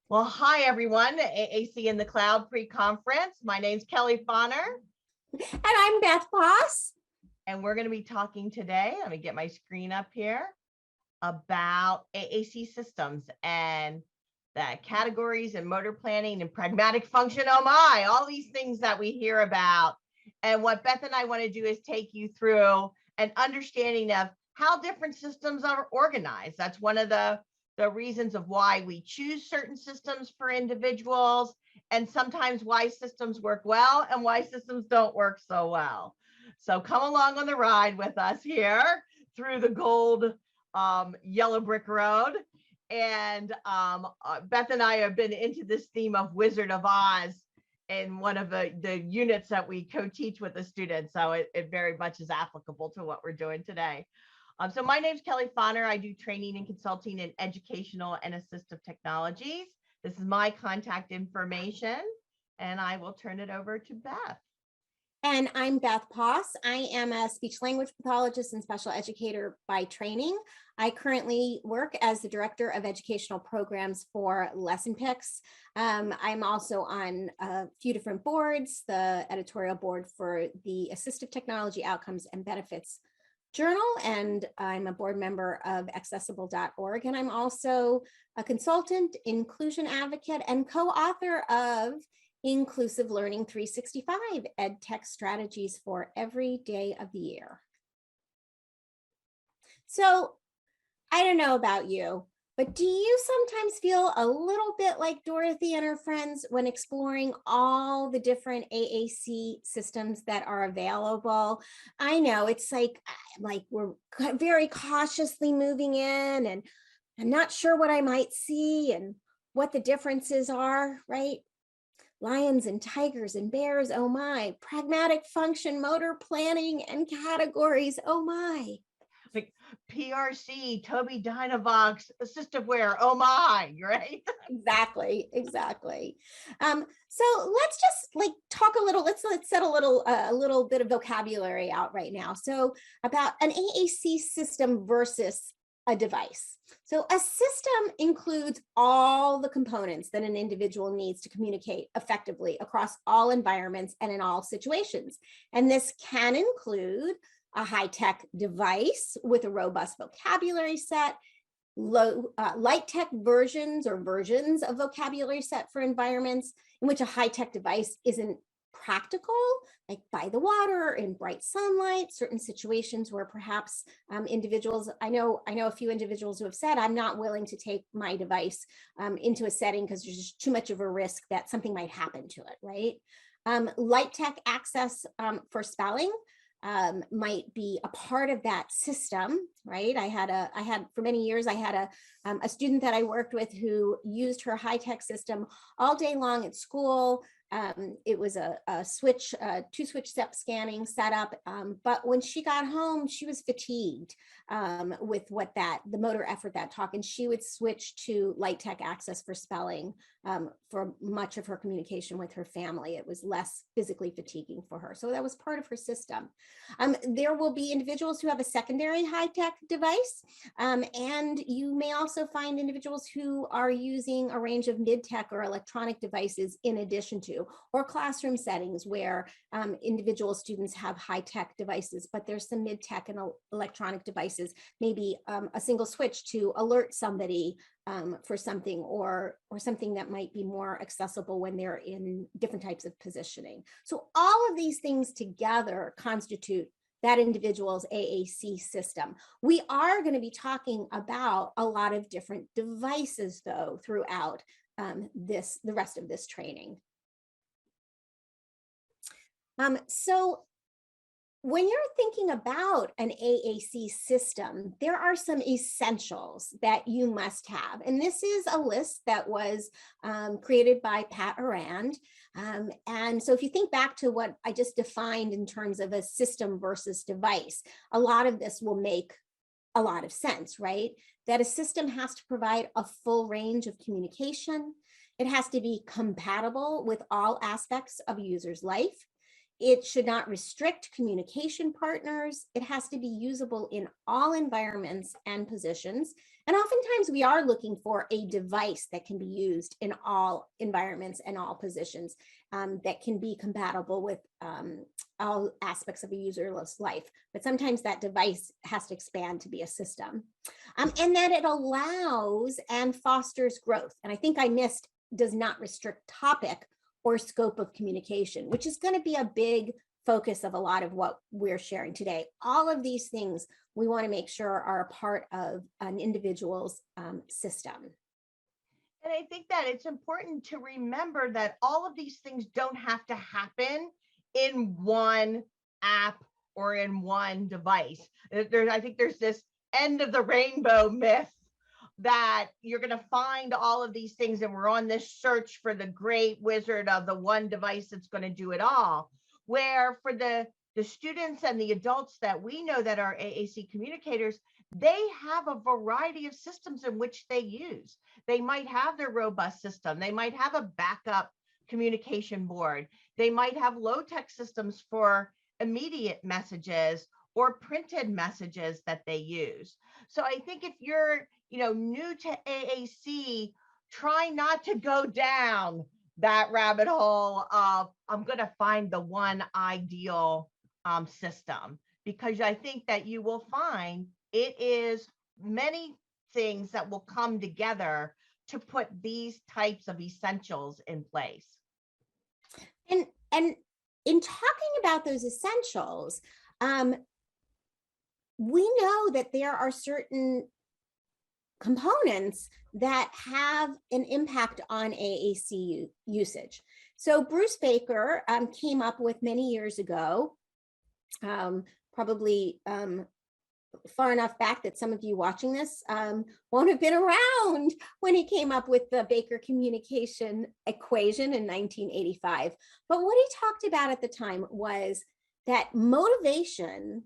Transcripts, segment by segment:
Well, hi everyone, AAC in the Cloud pre-conference. My name's Kelly Fonner, And I'm Beth Voss. and we're going to be talking today. Let me get my screen up here about AAC systems and the categories and motor planning and pragmatic function. Oh my, all these things that we hear about. And what Beth and I want to do is take you through an understanding of how different systems are organized. That's one of the reasons of why we choose certain systems for individuals, and sometimes why systems work well and why systems don't work so well. So come along on the ride with us here through the gold yellow brick road. And Beth and I have been into this theme of Wizard of Oz in one of the units that we co-teach with the students. So it very much is applicable to what we're doing today. So my name's Kelly Fonner. I do training and consulting in educational and assistive technologies. This is my contact information, and I will turn it over to Beth. And I'm Beth Voss. I am a speech language pathologist and special educator by training. I currently work as the director of educational programs for LessonPix. I'm also on a few different boards, the editorial board for the Assistive Technology Outcomes and Benefits Journal, and I'm a board member of accessible.org. And I'm also a consultant, inclusion advocate, and co-author of Inclusive Learning 365, EdTech Strategies for Every Day of the Year. So I don't know about you, but do you sometimes feel a little bit like Dorothy and her friends when exploring all the different AAC systems that are available? I know it's like we're very cautiously moving in, and I'm not sure what I might see and what the differences are, right? Lions and tigers and bears, oh my. Pragmatic function, motor planning, and categories, oh my. Like PRC, Tobii Dynavox, AssistiveWare, oh my, right? Exactly. So let's just talk a little. Let's set a little bit of vocabulary out right now. So about an AAC system versus a device. So a system includes all the components that an individual needs to communicate effectively across all environments and in all situations. And this can include a high-tech device with a robust vocabulary set, light tech versions of vocabulary set for environments in which a high-tech device isn't practical, like by the water, in bright sunlight, certain situations where perhaps individuals, I know a few individuals who have said, I'm not willing to take my device into a setting because there's just too much of a risk that something might happen to it, right? Light tech access for spelling might be a part of that system, right? I had for many years, I had a student that I worked with who used her high-tech system all day long at school. It was a switch, two switch step scanning setup. But when she got home, she was fatigued with the motor effort that took, and she would switch to light tech access for spelling for much of her communication with her family. It was less physically fatiguing for her. So that was part of her system. There will be individuals who have a secondary high-tech device, and you may also find individuals who are using a range of mid-tech or electronic devices in addition to, or classroom settings where individual students have high-tech devices, but there's some mid-tech and electronic devices, maybe a single switch to alert somebody for something, or something that might be more accessible when they're in different types of positioning. So all of these things together constitute that individual's AAC system. We are going to be talking about a lot of different devices, though, throughout the rest of this training. So when you're thinking about an AAC system, there are some essentials that you must have. And this is a list that was created by Pat Arand. And so if you think back to what I just defined in terms of a system versus device, a lot of this will make a lot of sense, right? That a system has to provide a full range of communication. It has to be compatible with all aspects of a user's life. It should not restrict communication partners. It has to be usable in all environments and positions. And oftentimes we are looking for a device that can be used in all environments and all positions, that can be compatible with all aspects of a userless life. But sometimes that device has to expand to be a system. And that it allows and fosters growth. And I think I missed does not restrict topic or scope of communication, which is going to be a big focus of a lot of what we're sharing today. All of these things we want to make sure are a part of an individual's system. And I think that it's important to remember that all of these things don't have to happen in one app or in one device. I think there's this end of the rainbow myth that you're going to find all of these things and we're on this search for the great wizard of the one device that's going to do it all, where for the students and the adults that we know that are AAC communicators, they have a variety of systems in which they use. They might have their robust system, they might have a backup communication board, they might have low-tech systems for immediate messages or printed messages that they use. So I think if you're new to AAC, try not to go down that rabbit hole of I'm going to find the one ideal system, because I think that you will find it is many things that will come together to put these types of essentials in place. And in talking about those essentials, we know that there are certain components that have an impact on AAC usage. So Bruce Baker came up with many years ago, probably far enough back that some of you watching this won't have been around when he came up with the Baker communication equation in 1985. But what he talked about at the time was that motivation,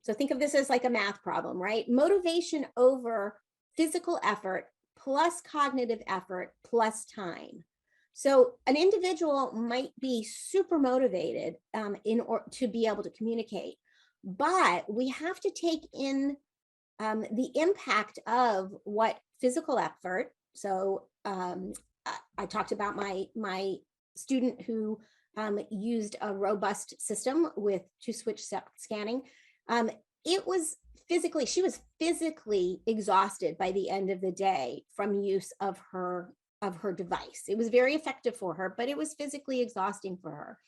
so think of this as like a math problem, right? Motivation over physical effort plus cognitive effort plus time. So an individual might be super motivated in order to be able to communicate, but we have to take in the impact of what physical effort. So I talked about my student who used a robust system with 2-switch scanning. She was physically exhausted by the end of the day from use of her device. It was very effective for her, but it was physically exhausting for her.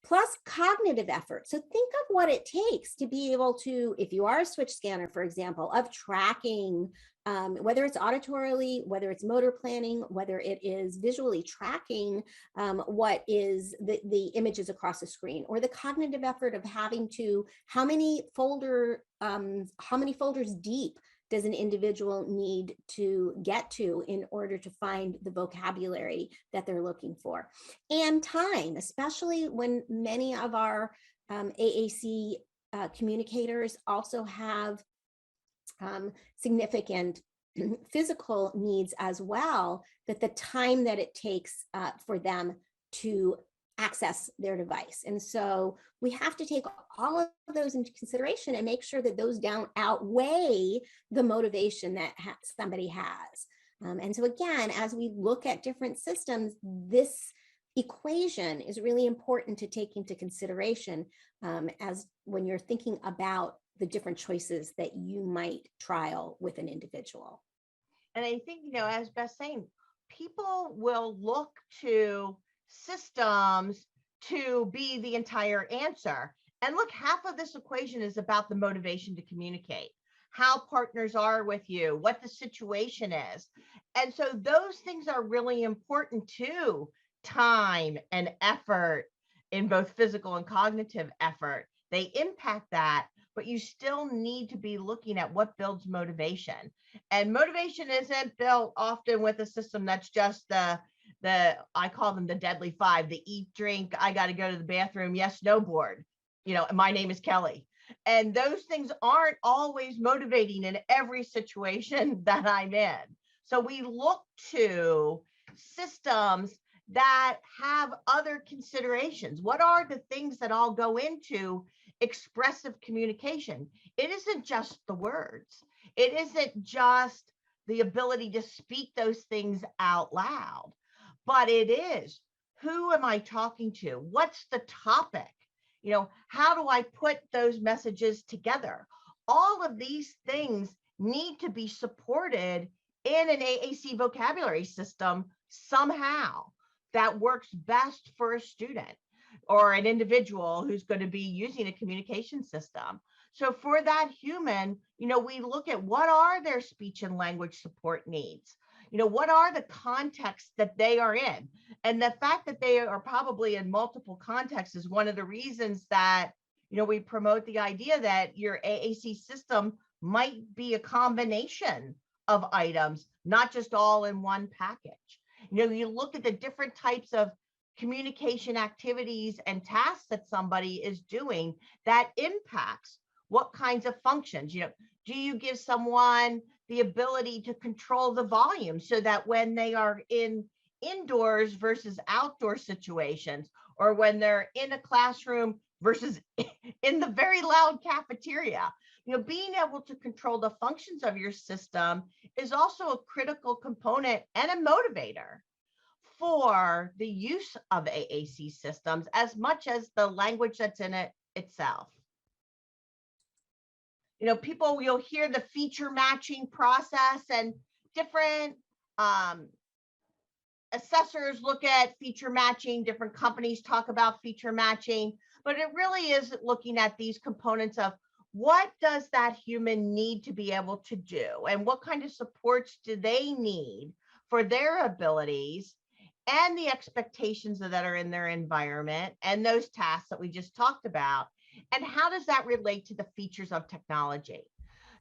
Plus cognitive effort. So think of what it takes to be able to, if you are a switch scanner, for example, of tracking, whether it's auditorily, whether it's motor planning, whether it is visually tracking what is the images across the screen, or the cognitive effort of having to, how many folders deep does an individual need to get to in order to find the vocabulary that they're looking for? And time, especially when many of our AAC communicators also have significant physical needs as well, that the time that it takes for them to access their device. And so we have to take all of those into consideration and make sure that those don't outweigh the motivation that somebody has. And so again, as we look at different systems, this equation is really important to take into consideration as when you're thinking about the different choices that you might trial with an individual. And I think, as Beth's saying, people will look to systems to be the entire answer. And look, half of this equation is about the motivation to communicate, how partners are with you, what the situation is. And so those things are really important too. Time and effort, in both physical and cognitive effort, they impact that, but you still need to be looking at what builds motivation. And motivation isn't built often with a system that's just I call them the deadly five, the eat, drink, I got to go to the bathroom, yes, no board, my name is Kelly. And those things aren't always motivating in every situation that I'm in. So we look to systems that have other considerations. What are the things that all go into expressive communication? It isn't just the words. It isn't just the ability to speak those things out loud, but it is, who am I talking to? What's the topic? How do I put those messages together? All of these things need to be supported in an AAC vocabulary system somehow that works best for a student or an individual who's going to be using a communication system. So for that human, we look at what are their speech and language support needs. What are the contexts that they are in? And the fact that they are probably in multiple contexts is one of the reasons that, we promote the idea that your AAC system might be a combination of items, not just all in one package. You look at the different types of communication activities and tasks that somebody is doing that impacts what kinds of functions. Do you give someone the ability to control the volume so that when they are in indoors versus outdoor situations, or when they're in a classroom versus in the very loud cafeteria, being able to control the functions of your system is also a critical component and a motivator for the use of AAC systems as much as the language that's in it itself. You'll hear the feature matching process, and different assessors look at feature matching, different companies talk about feature matching, but it really is looking at these components of what does that human need to be able to do, and what kind of supports do they need for their abilities and the expectations that are in their environment and those tasks that we just talked about, and how does that relate to the features of technology.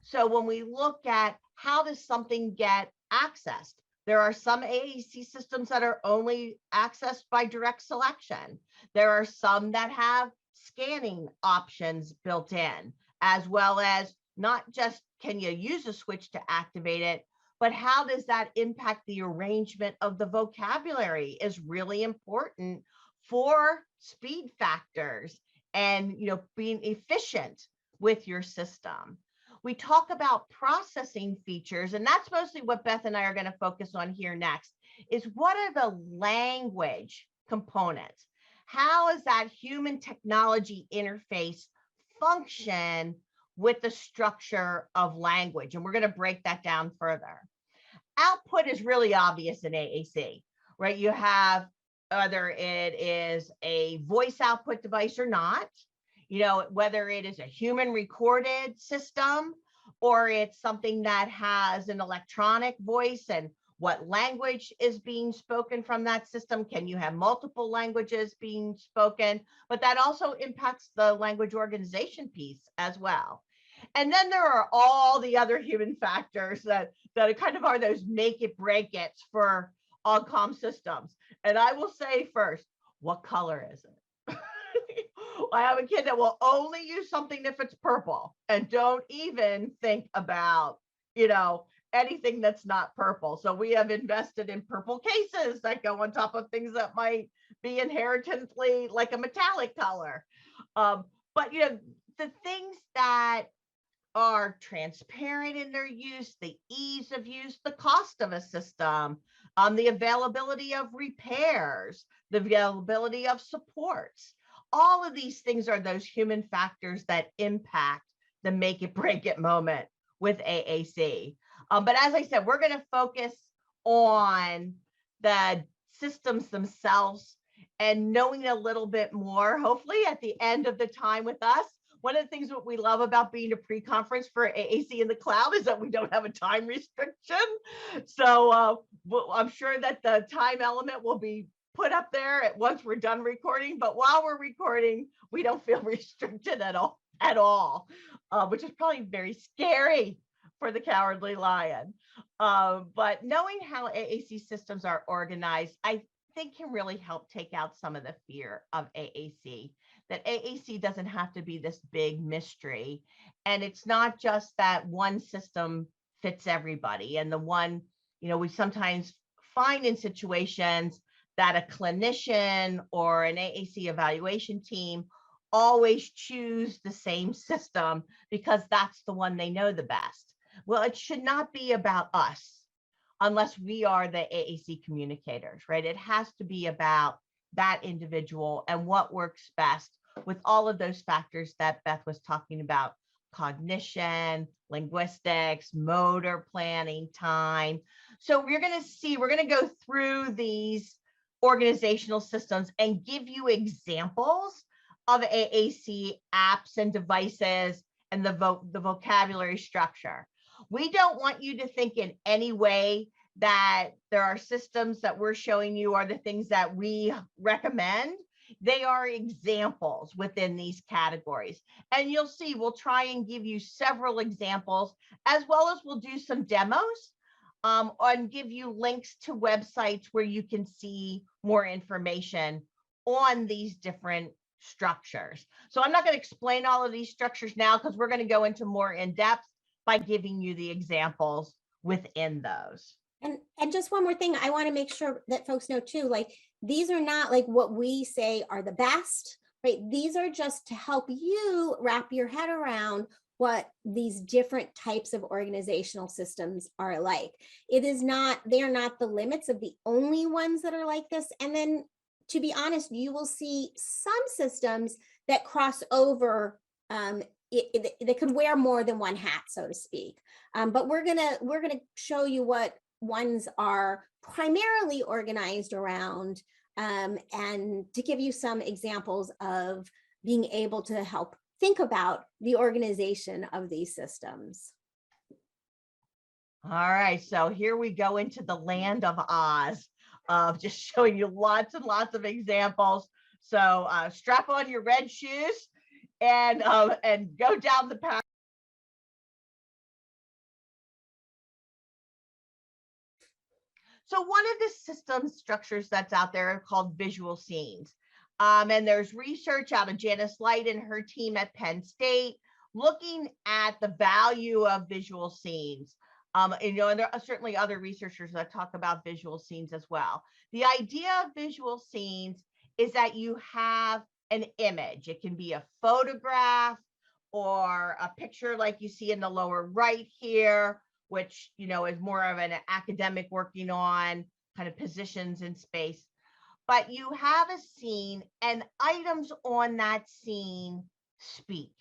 So when we look at how does something get accessed, there are some AAC systems that are only accessed by direct selection. There are some that have scanning options built in, as well as not just can you use a switch to activate it, but how does that impact the arrangement of the vocabulary is really important for speed factors and being efficient with your system. We talk about processing features, and that's mostly what Beth and I are going to focus on here next, is what are the language components? How is that human technology interface function with the structure of language? And we're going to break that down further. Output is really obvious in AAC, right? You have whether it is a voice output device or not, whether it is a human recorded system or it's something that has an electronic voice, and what language is being spoken from that system. Can you have multiple languages being spoken? But that also impacts the language organization piece as well. And then there are all the other human factors that kind of are those make it break it for all comm systems. And I will say first, what color is it? I have a kid that will only use something if it's purple and don't even think about, anything that's not purple. So we have invested in purple cases that go on top of things that might be inherently like a metallic color. But, the things that are transparent in their use, the ease of use, the cost of a system, the availability of repairs, the availability of supports. All of these things are those human factors that impact the make it break it moment with AAC. But as I said, we're going to focus on the systems themselves and knowing a little bit more, hopefully at the end of the time with us. One of the things that we love about being a pre-conference for AAC in the cloud is that we don't have a time restriction. So I'm sure that the time element will be put up there once we're done recording. But while we're recording, we don't feel restricted at all, which is probably very scary for the Cowardly Lion. But knowing how AAC systems are organized, I think can really help take out some of the fear of AAC, that AAC doesn't have to be this big mystery. And it's not just that one system fits everybody. And the one, we sometimes find in situations that a clinician or an AAC evaluation team always choose the same system because that's the one they know the best. Well, it should not be about us unless we are the AAC communicators, right? It has to be about that individual and what works best with all of those factors that Beth was talking about: cognition, linguistics, motor planning, time. So we're going to go through these organizational systems and give you examples of AAC apps and devices and the vocabulary structure. We don't want you to think in any way that there are systems that we're showing you are the things that we recommend. They are examples within these categories. And you'll see, we'll try and give you several examples, as well as we'll do some demos and give you links to websites where you can see more information on these different structures. So I'm not going to explain all of these structures now because we're going to go into more in depth by giving you the examples within those. And just one more thing, I want to make sure that folks know too, like these are not like what we say are the best, right? These are just to help you wrap your head around what these different types of organizational systems are like. It is not, they are not the limits of the only ones that are like this. And then to be honest, you will see some systems that cross over, they could wear more than one hat, so to speak. But we're gonna show you what ones are primarily organized around, and to give you some examples of being able to help think about the organization of these systems. All right, so here we go into the land of Oz, of just showing you lots and lots of examples. So strap on your red shoes and go down the path. So one of the system structures that's out there are called visual scenes. And there's research out of Janice Light and her team at Penn State looking at the value of visual scenes. And there are certainly other researchers that talk about visual scenes as well. The idea of visual scenes is that you have an image. It can be a photograph or a picture like you see in the lower right here, which is more of an academic working on kind of positions in space. But you have a scene and items on that scene speak.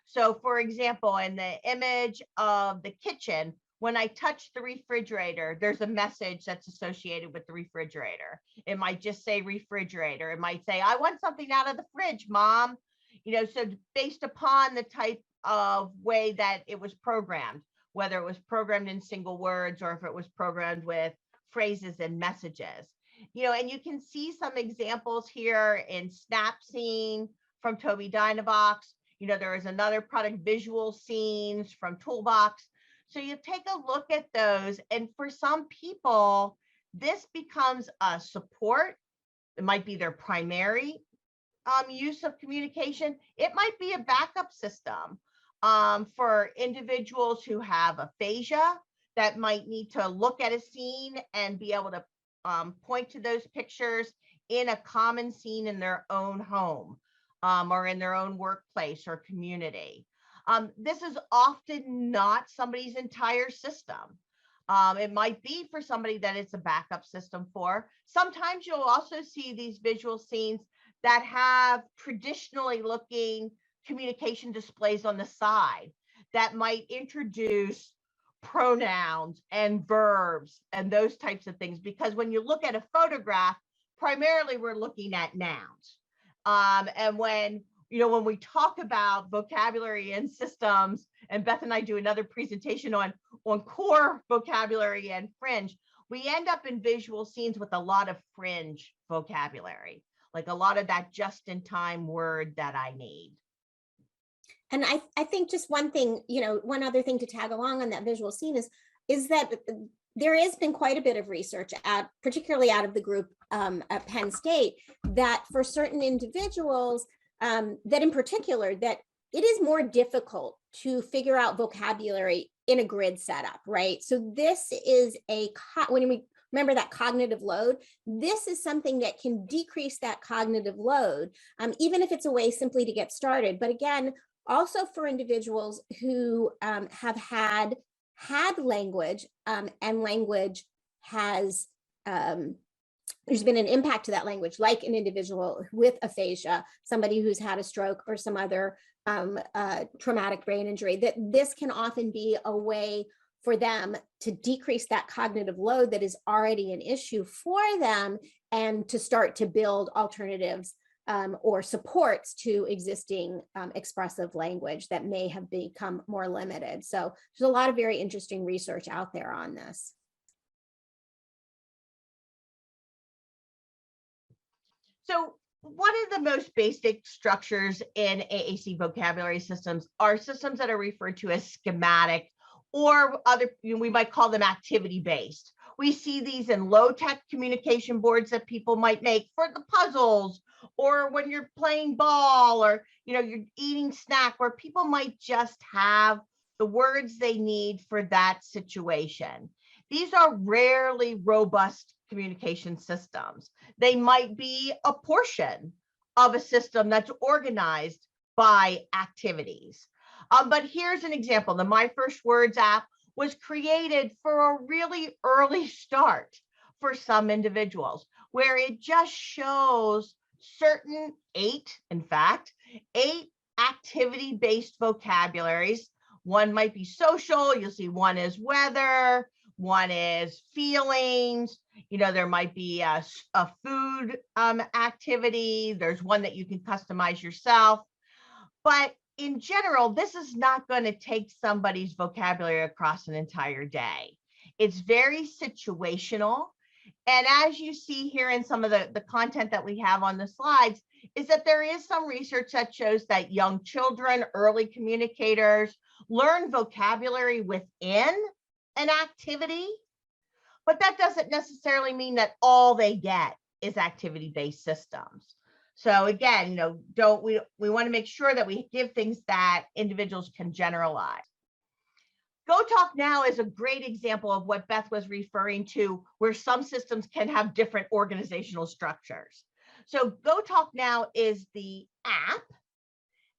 So for example, in the image of the kitchen, when I touch the refrigerator, there's a message that's associated with the refrigerator. It might just say refrigerator. It might say, I want something out of the fridge, Mom. So based upon the type of way that it was programmed, whether it was programmed in single words or if it was programmed with phrases and messages. And you can see some examples here in Snapscene from Tobii Dynavox. There is another product, Visual Scenes from Toolbox. So you take a look at those, and for some people, this becomes a support. It might be their primary use of communication. It might be a backup system for individuals who have aphasia that might need to look at a scene and be able to point to those pictures in a common scene in their own home or in their own workplace or community. This is often not somebody's entire system. It might be for somebody that it's a backup system for. Sometimes you'll also see these visual scenes that have traditionally looking communication displays on the side that might introduce pronouns and verbs and those types of things. Because when you look at a photograph, primarily we're looking at nouns. And when we talk about vocabulary and systems, and Beth and I do another presentation on core vocabulary and fringe, we end up in visual scenes with a lot of fringe vocabulary, like a lot of that just-in-time word that I need. And I think just one thing, one other thing to tag along on that visual scene is that there has been quite a bit of research particularly out of the group at Penn State, that for certain individuals, that in particular, that it is more difficult to figure out vocabulary in a grid setup, right? So this is when remember that cognitive load, this is something that can decrease that cognitive load, even if it's a way simply to get started. But again, also for individuals who have had language, and language has, there's been an impact to that language, like an individual with aphasia, somebody who's had a stroke or some other traumatic brain injury, that this can often be a way for them to decrease that cognitive load that is already an issue for them, and to start to build alternatives or supports to existing expressive language that may have become more limited. So there's a lot of very interesting research out there on this. So one of the most basic structures in AAC vocabulary systems are systems that are referred to as schematic, or other, we might call them activity-based. We see these in low-tech communication boards that people might make for the puzzles, or when you're playing ball, or you're eating snack, where people might just have the words they need for that situation. These are rarely robust communication systems. They might be a portion of a system that's organized by activities. But here's an example. The My First Words app was created for a really early start for some individuals, where it just shows certain eight activity-based vocabularies. One might be social. You'll see one is weather, one is feelings. There might be a food activity. There's one that you can customize yourself. But in general, this is not going to take somebody's vocabulary across an entire day. It's very situational. And as you see here in some of the content that we have on the slides, is that there is some research that shows that young children, early communicators, learn vocabulary within an activity, but that doesn't necessarily mean that all they get is activity-based systems. So again, we want to make sure that we give things that individuals can generalize. Go Talk Now is a great example of what Beth was referring to, where some systems can have different organizational structures. So Go Talk Now is the app,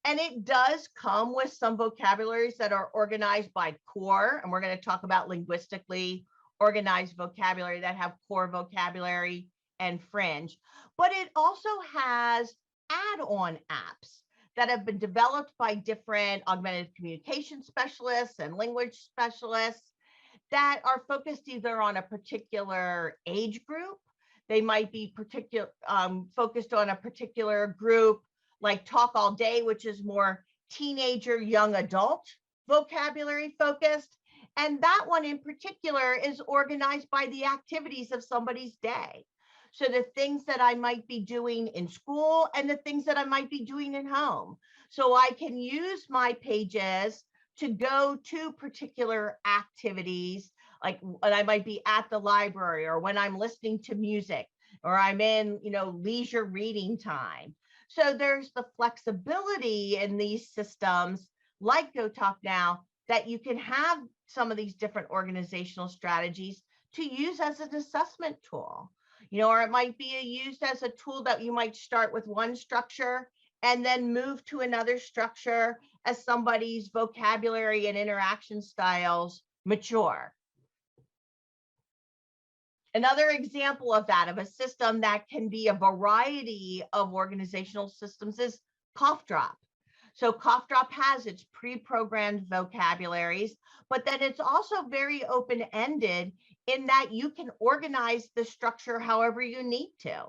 and it does come with some vocabularies that are organized by core, and we're going to talk about linguistically organized vocabulary that have core vocabulary and fringe. But it also has add-on apps that have been developed by different augmented communication specialists and language specialists that are focused either on a particular age group. They might be focused on a particular group, like Talk All Day, which is more teenager, young adult vocabulary focused. And that one in particular is organized by the activities of somebody's day. So the things that I might be doing in school and the things that I might be doing at home. So I can use my pages to go to particular activities, like when I might be at the library, or when I'm listening to music, or I'm in, leisure reading time. So there's the flexibility in these systems like Go Talk Now, that you can have some of these different organizational strategies to use as an assessment tool, or it might be used as a tool that you might start with one structure and then move to another structure as somebody's vocabulary and interaction styles mature. Another example of that, of a system that can be a variety of organizational systems, is Cough Drop. So Cough Drop has its pre-programmed vocabularies, but then it's also very open-ended in that you can organize the structure however you need to.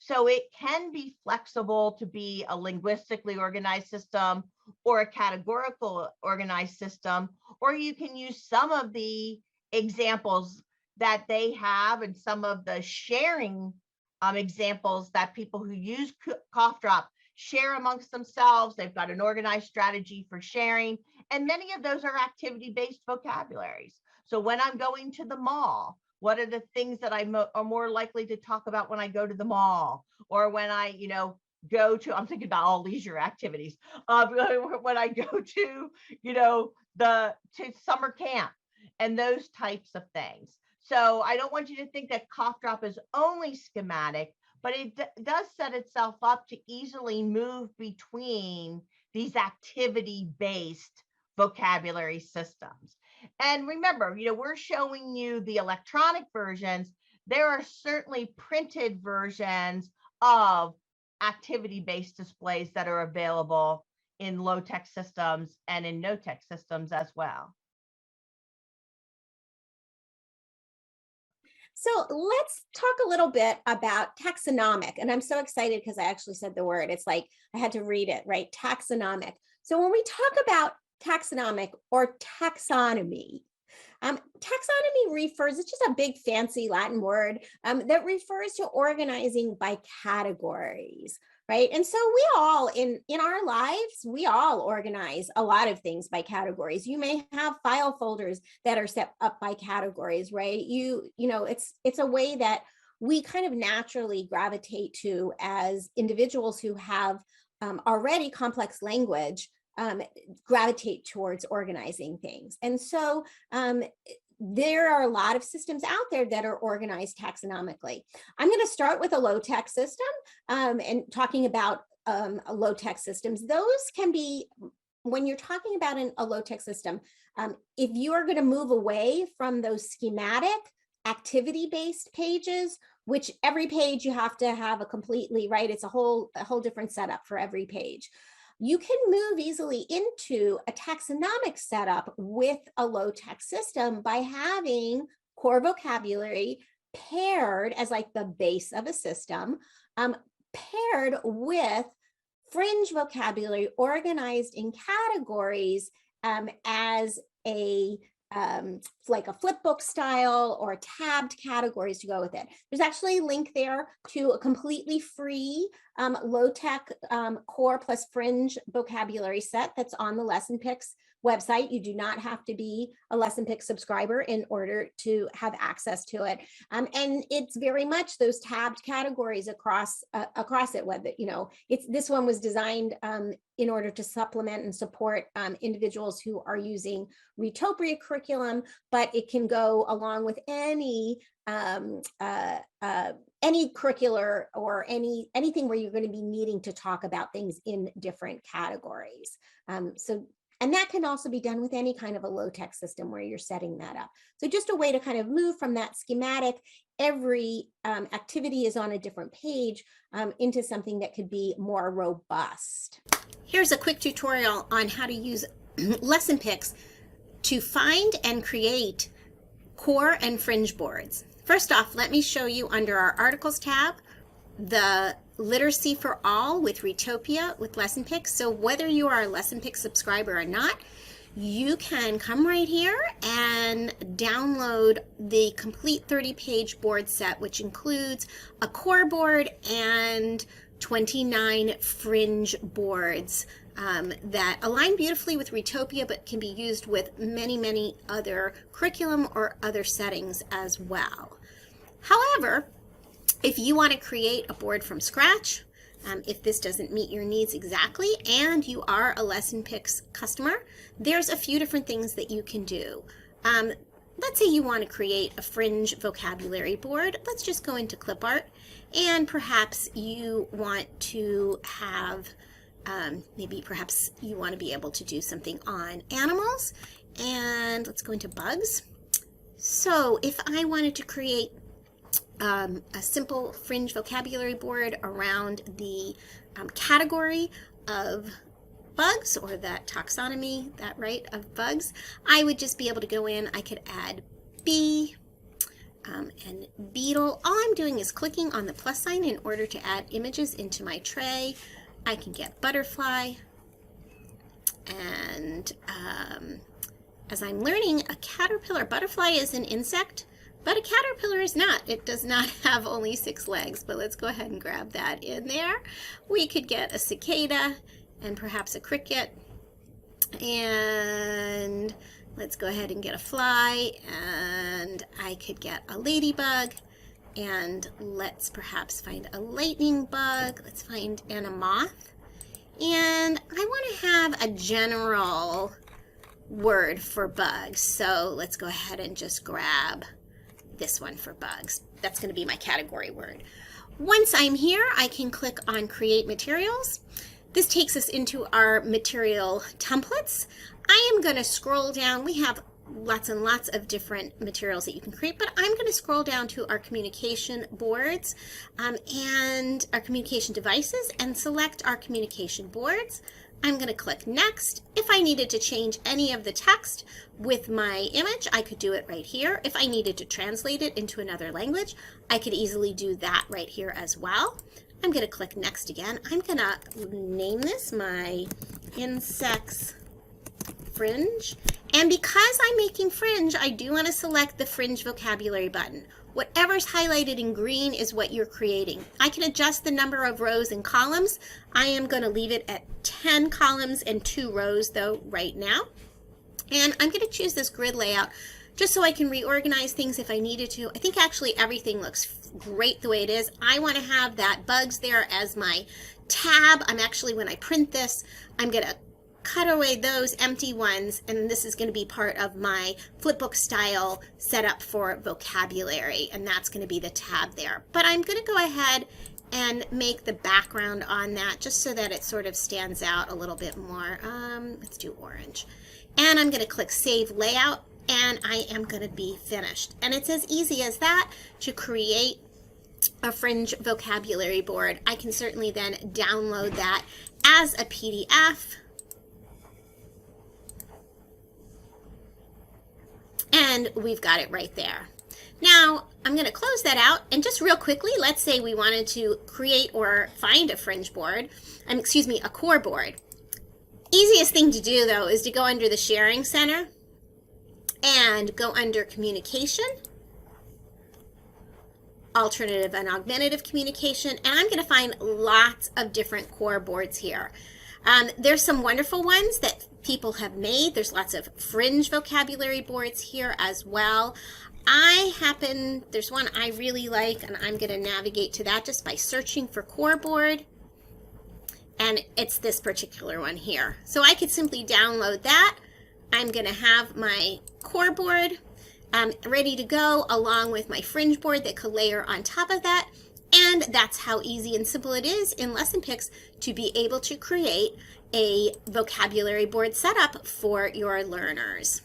So it can be flexible to be a linguistically organized system or a categorical organized system, or you can use some of the examples that they have and some of the sharing examples that people who use Cough Drop share amongst themselves. They've got an organized strategy for sharing, and many of those are activity-based vocabularies. So when I'm going to the mall, what are the things that I are more likely to talk about when I go to the mall, or when I, go to, I'm thinking about all leisure activities, when I go to, to summer camp and those types of things. So I don't want you to think that cough drop is only schematic, but it does set itself up to easily move between these activity-based vocabulary systems. And remember, we're showing you the electronic versions. There are certainly printed versions of activity-based displays that are available in low-tech systems and in no-tech systems as well. So let's talk a little bit about taxonomic. And I'm so excited because I actually said the word. It's like I had to read it, right? Taxonomic. So when we talk about taxonomic or taxonomy, taxonomy refers, it's just a big fancy Latin word that refers to organizing by categories, right? And so we all in our lives, we all organize a lot of things by categories. You may have file folders that are set up by categories, right? You know, it's a way that we kind of naturally gravitate to as individuals who have already complex language, gravitate towards organizing things. And so there are a lot of systems out there that are organized taxonomically. I'm going to start with a low-tech system and talking about low-tech systems. Those can be, when you're talking about a low-tech system, if you are going to move away from those schematic activity-based pages, which every page you have to have a completely, right? It's a whole different setup for every page. You can move easily into a taxonomic setup with a low-tech system by having core vocabulary paired as like the base of a system, paired with fringe vocabulary organized in categories as a like a flipbook style or tabbed categories to go with it. There's actually a link there to a completely free low-tech core plus fringe vocabulary set that's on the LessonPix website. You do not have to be a LessonPix subscriber in order to have access to it. And it's very much those tabbed categories across it, whether, this one was designed in order to supplement and support individuals who are using Retopia curriculum, but it can go along with any curricular or anything where you're going to be needing to talk about things in different categories. And that can also be done with any kind of a low-tech system where you're setting that up. So just a way to kind of move from that schematic, every activity is on a different page, into something that could be more robust. Here's a quick tutorial on how to use LessonPix to find and create core and fringe boards. First off, let me show you under our articles tab, the Literacy for All with Retopia with LessonPix. So whether you are a LessonPix subscriber or not, you can come right here and download the complete 30-page board set, which includes a core board and 29 fringe boards that align beautifully with Retopia, but can be used with many, many other curriculum or other settings as well. However, if you want to create a board from scratch, if this doesn't meet your needs exactly and you are a LessonPix customer, there's a few different things that you can do. Let's say you want to create a fringe vocabulary board. Let's just go into clipart, and perhaps you want to have, perhaps you want to be able to do something on animals, and let's go into bugs. So if I wanted to create a simple fringe vocabulary board around the category of bugs, or that taxonomy, of bugs, I would just be able to go in. I could add bee and beetle. All I'm doing is clicking on the plus sign in order to add images into my tray. I can get butterfly, and as I'm learning, a caterpillar, butterfly is an insect, but a caterpillar is not. It does not have only 6 legs, but let's go ahead and grab that in there. We could get a cicada and perhaps a cricket, and let's go ahead and get a fly, and I could get a ladybug, and let's perhaps find a lightning bug. Let's find a moth, and I want to have a general word for bugs, so let's go ahead and just grab this one for bugs. That's going to be my category word. Once I'm here, I can click on Create Materials. This takes us into our material templates. I am going to scroll down. We have lots and lots of different materials that you can create, but I'm going to scroll down to our communication boards and our communication devices and select our communication boards. I'm going to click Next. If I needed to change any of the text with my image, I could do it right here. If I needed to translate it into another language, I could easily do that right here as well. I'm going to click Next again. I'm going to name this my insects fringe. And because I'm making fringe, I do want to select the fringe vocabulary button. Whatever's highlighted in green is what you're creating. I can adjust the number of rows and columns. I am going to leave it at 10 columns and 2 rows though right now. And I'm going to choose this grid layout just so I can reorganize things if I needed to. I think actually everything looks great the way it is. I want to have that bugs there as my tab. I'm actually, when I print this, I'm going to cut away those empty ones, and this is going to be part of my flipbook style setup for vocabulary, and that's going to be the tab there. But I'm going to go ahead and make the background on that just so that it sort of stands out a little bit more. Let's do orange. And I'm going to click Save Layout, and I am going to be finished. And it's as easy as that to create a fringe vocabulary board. I can certainly then download that as a PDF. And we've got it right there. Now, I'm going to close that out, and just real quickly, let's say we wanted to create or find a fringe board, a core board. Easiest thing to do, though, is to go under the Sharing Center and go under Communication, Alternative and Augmentative Communication, and I'm going to find lots of different core boards here. There's some wonderful ones that people have made. There's lots of fringe vocabulary boards here as well. There's one I really like, and I'm going to navigate to that just by searching for core board. And it's this particular one here. So I could simply download that. I'm going to have my core board ready to go along with my fringe board that could layer on top of that. And that's how easy and simple it is in LessonPix to be able to create a vocabulary board setup for your learners.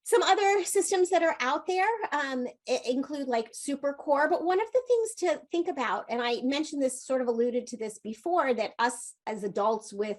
Some other systems that are out there include like SuperCore, but one of the things to think about, and I mentioned this, sort of alluded to this before, that us as adults with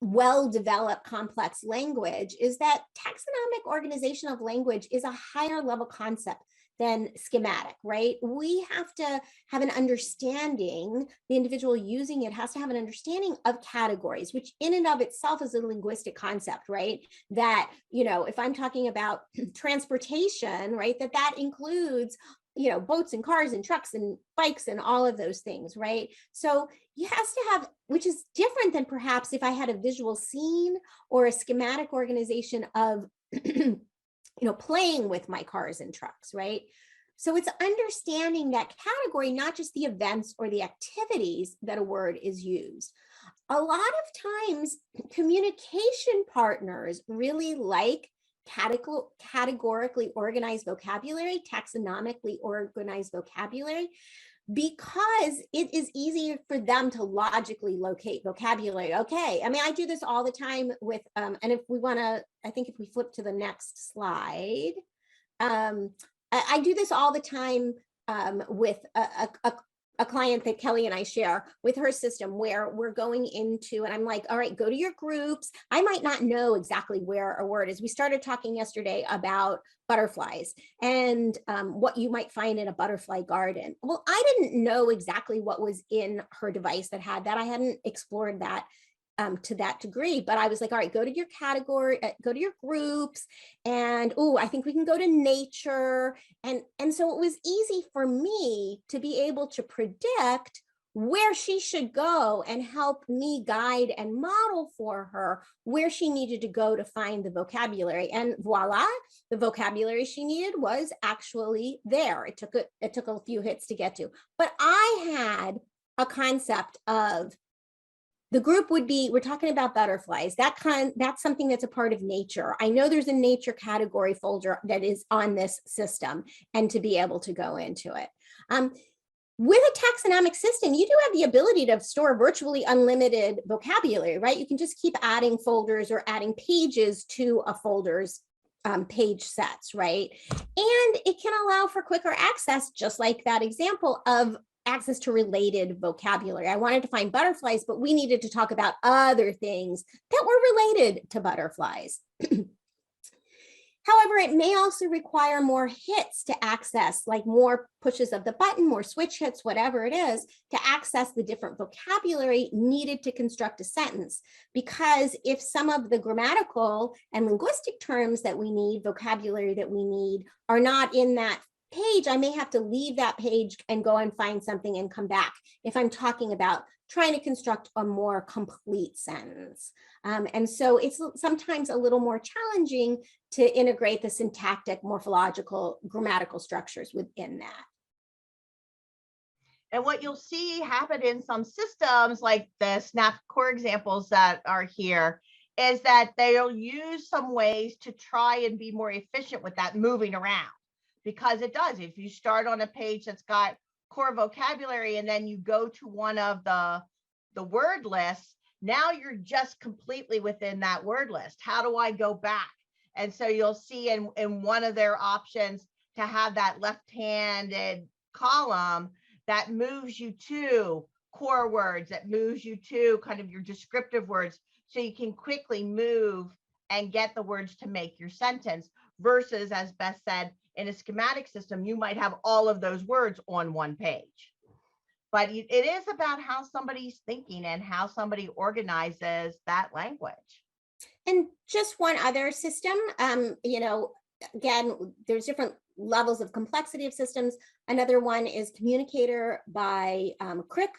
well-developed complex language, is that taxonomic organization of language is a higher level concept than schematic, right? We have to have an understanding, the individual using it has to have an understanding of categories, which in and of itself is a linguistic concept, right? That, you know, if I'm talking about transportation, right, that includes, you know, boats and cars and trucks and bikes and all of those things, right? So you have to have, which is different than perhaps if I had a visual scene or a schematic organization of playing with my cars and trucks, right? So it's understanding that category, not just the events or the activities that a word is used. A lot of times, communication partners really like categorically organized vocabulary, taxonomically organized vocabulary, because it is easier for them to logically locate vocabulary. Okay, I mean, I do this all the time with, and if we want to, I think if we flip to the next slide, I do this all the time with a client that Kelly and I share with her system, where we're going into, and I'm like, all right, go to your groups. I might not know exactly where a word is. We started talking yesterday about butterflies and what you might find in a butterfly garden. Well, I didn't know exactly what was in her device that had that. I hadn't explored that to that degree, but I was like, all right, go to your category, go to your groups, and I think we can go to nature. And so it was easy for me to be able to predict where she should go and help me guide and model for her where she needed to go to find the vocabulary. And voila, the vocabulary she needed was actually there. It took a few hits to get to, but I had a concept of The group would be, we're talking about butterflies. That's something that's a part of nature. I know there's a nature category folder that is on this system, and to be able to go into it. With a taxonomic system, you do have the ability to store virtually unlimited vocabulary, right? You can just keep adding folders or adding pages to a folder's page sets, right? And it can allow for quicker access, just like that example of access to related vocabulary. I wanted to find butterflies, but we needed to talk about other things that were related to butterflies. However, it may also require more hits to access, like more pushes of the button, more switch hits, whatever it is, to access the different vocabulary needed to construct a sentence. Because if some of the grammatical and linguistic terms that we need, vocabulary that we need, are not in that page, I may have to leave that page and go and find something and come back if I'm talking about trying to construct a more complete sentence. And so it's sometimes a little more challenging to integrate the syntactic, morphological, grammatical structures within that. And what you'll see happen in some systems, like the SNAP core examples that are here, is that they'll use some ways to try and be more efficient with that moving around. Because it does, if you start on a page that's got core vocabulary and then you go to one of the word lists, now you're just completely within that word list. How do I go back? And so you'll see in one of their options to have that left-handed column that moves you to core words, that moves you to kind of your descriptive words, so you can quickly move and get the words to make your sentence, versus, as Beth said, in a schematic system, you might have all of those words on one page. But it is about how somebody's thinking and how somebody organizes that language. And just one other system, again, there's different levels of complexity of systems. Another one is Communicator by Crick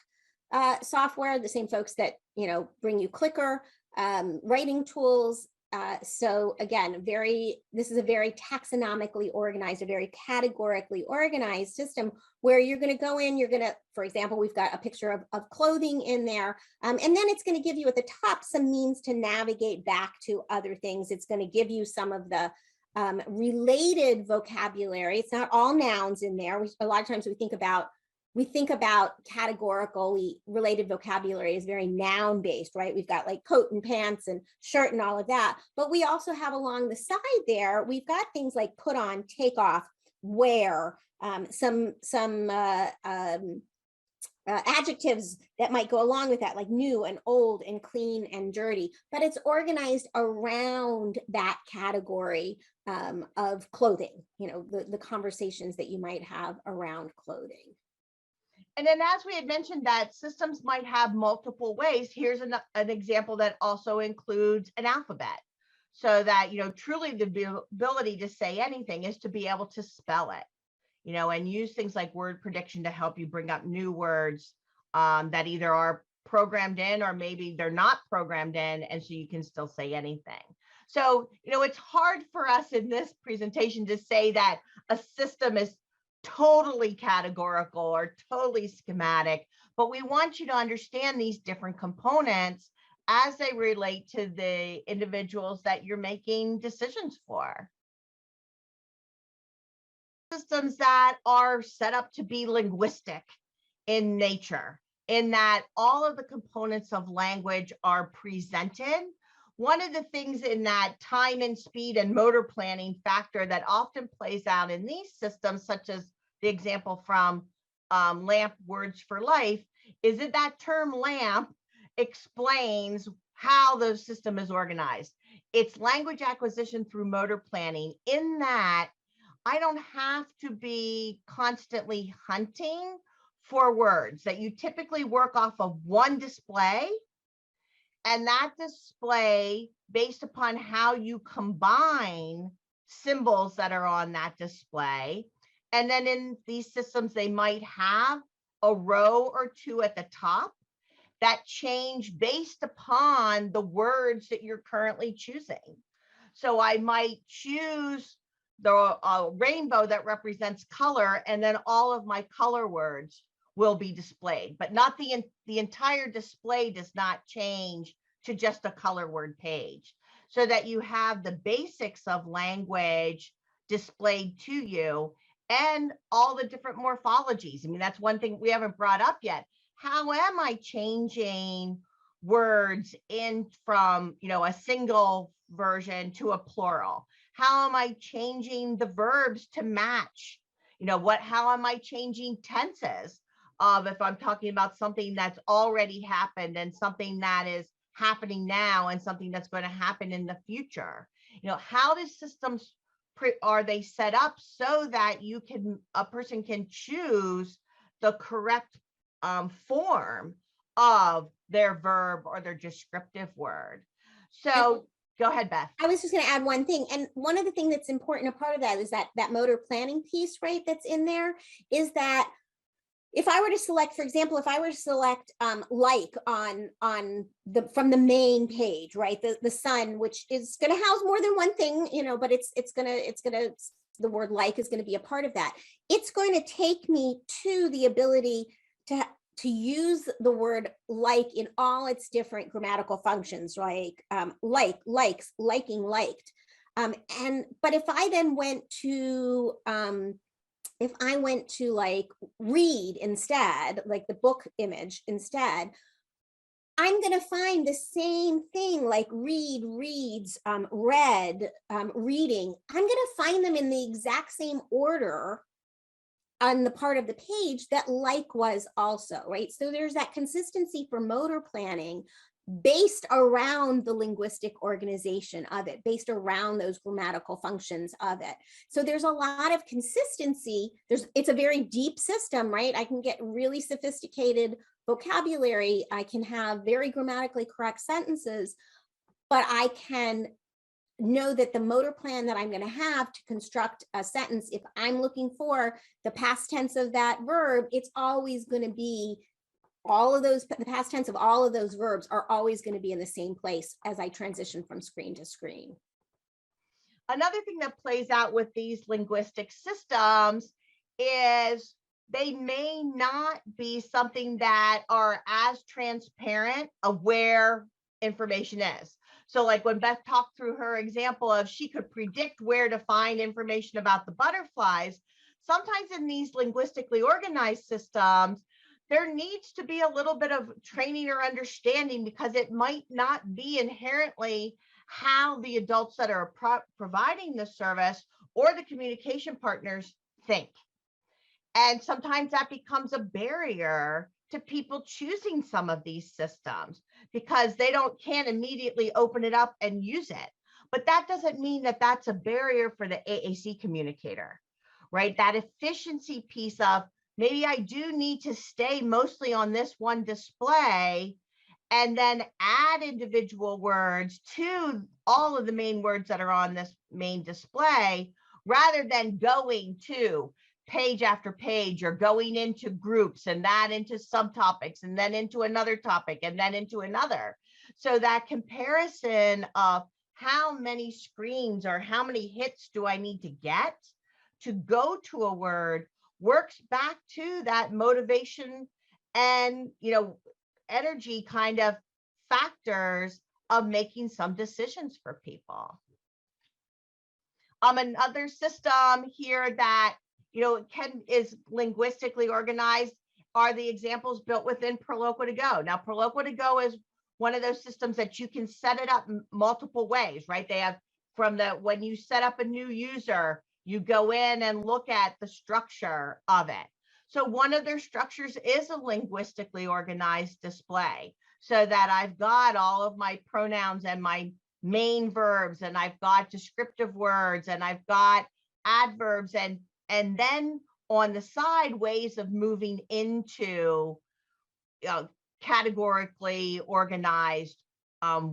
software, the same folks that, bring you Clicker, writing tools. So again, this is a very taxonomically organized, a very categorically organized system where you're going to go in, for example, we've got a picture of clothing in there, and then it's going to give you at the top some means to navigate back to other things. It's going to give you some of the related vocabulary. It's not all nouns in there. A lot of times we think about categorically related vocabulary as very noun based, right? We've got like coat and pants and shirt and all of that. But we also have along the side there, we've got things like put on, take off, wear, some adjectives that might go along with that, like new and old and clean and dirty. But it's organized around that category of clothing, the conversations that you might have around clothing. And then, as we had mentioned, that systems might have multiple ways. Here's an example that also includes an alphabet, so that, truly the ability to say anything is to be able to spell it, and use things like word prediction to help you bring up new words that either are programmed in or maybe they're not programmed in, and so you can still say anything. So, it's hard for us in this presentation to say that a system is totally categorical or totally schematic, but we want you to understand these different components as they relate to the individuals that you're making decisions for. Systems that are set up to be linguistic in nature, in that all of the components of language are presented. One of the things in that time and speed and motor planning factor that often plays out in these systems, such as the example from LAMP Words for Life, is that term LAMP explains how the system is organized. It's language acquisition through motor planning, in that I don't have to be constantly hunting for words, that you typically work off of one display. And that display, based upon how you combine symbols that are on that display, and then in these systems, they might have a row or two at the top that change based upon the words that you're currently choosing. So I might choose the rainbow that represents color, and then all of my color words will be displayed, but not the entire display does not change to just a color word page, so that you have the basics of language displayed to you and all the different morphologies. I mean, that's one thing we haven't brought up yet. How am I changing words in from, a single version to a plural? How am I changing the verbs to match? How am I changing tenses of if I'm talking about something that's already happened and something that is happening now and something that's going to happen in the future? How do systems are they set up so that a person can choose the correct form of their verb or their descriptive word? So go ahead, Beth. I was just going to add one thing. And one of the things that's important, a part of that is that motor planning piece, right, that's in there, is that if I were to select, for example, if I were to select like on from the main page, right, the sun, which is going to house more than one thing, but it's gonna the word like is going to be a part of that. It's going to take me to the ability to use the word like in all its different grammatical functions, like likes, liking, liked. But if I then went to like read instead, like the book image instead, I'm going to find the same thing like read, reads, read, reading. I'm going to find them in the exact same order on the part of the page that like was also, right? So there's that consistency for motor planning based around the linguistic organization of it, based around those grammatical functions of it. So there's a lot of consistency. It's a very deep system, right? I can get really sophisticated vocabulary. I can have very grammatically correct sentences, but I can know that the motor plan that I'm going to have to construct a sentence, if I'm looking for the past tense of that verb, it's always going to be the past tense of all of those verbs are always going to be in the same place as I transition from screen to screen. Another thing that plays out with these linguistic systems is they may not be something that are as transparent of where information is. So like when Beth talked through her example of she could predict where to find information about the butterflies, sometimes in these linguistically organized systems, there needs to be a little bit of training or understanding, because it might not be inherently how the adults that are providing the service or the communication partners think. And sometimes that becomes a barrier to people choosing some of these systems because they can't immediately open it up and use it. But that doesn't mean that that's a barrier for the AAC communicator, right? That efficiency piece of maybe I do need to stay mostly on this one display and then add individual words to all of the main words that are on this main display, rather than going to page after page or going into groups and that into subtopics and then into another topic and then into another. So that comparison of how many screens or how many hits do I need to get to go to a word works back to that motivation and energy kind of factors of making some decisions for people. Another system here that is linguistically organized are the examples built within Proloqua to Go. Now, Proloqua to Go is one of those systems that you can set it up multiple ways, right? They have when you set up a new user, you go in and look at the structure of it. So one of their structures is a linguistically organized display, so that I've got all of my pronouns and my main verbs, and I've got descriptive words, and I've got adverbs, and then on the side, ways of moving into categorically organized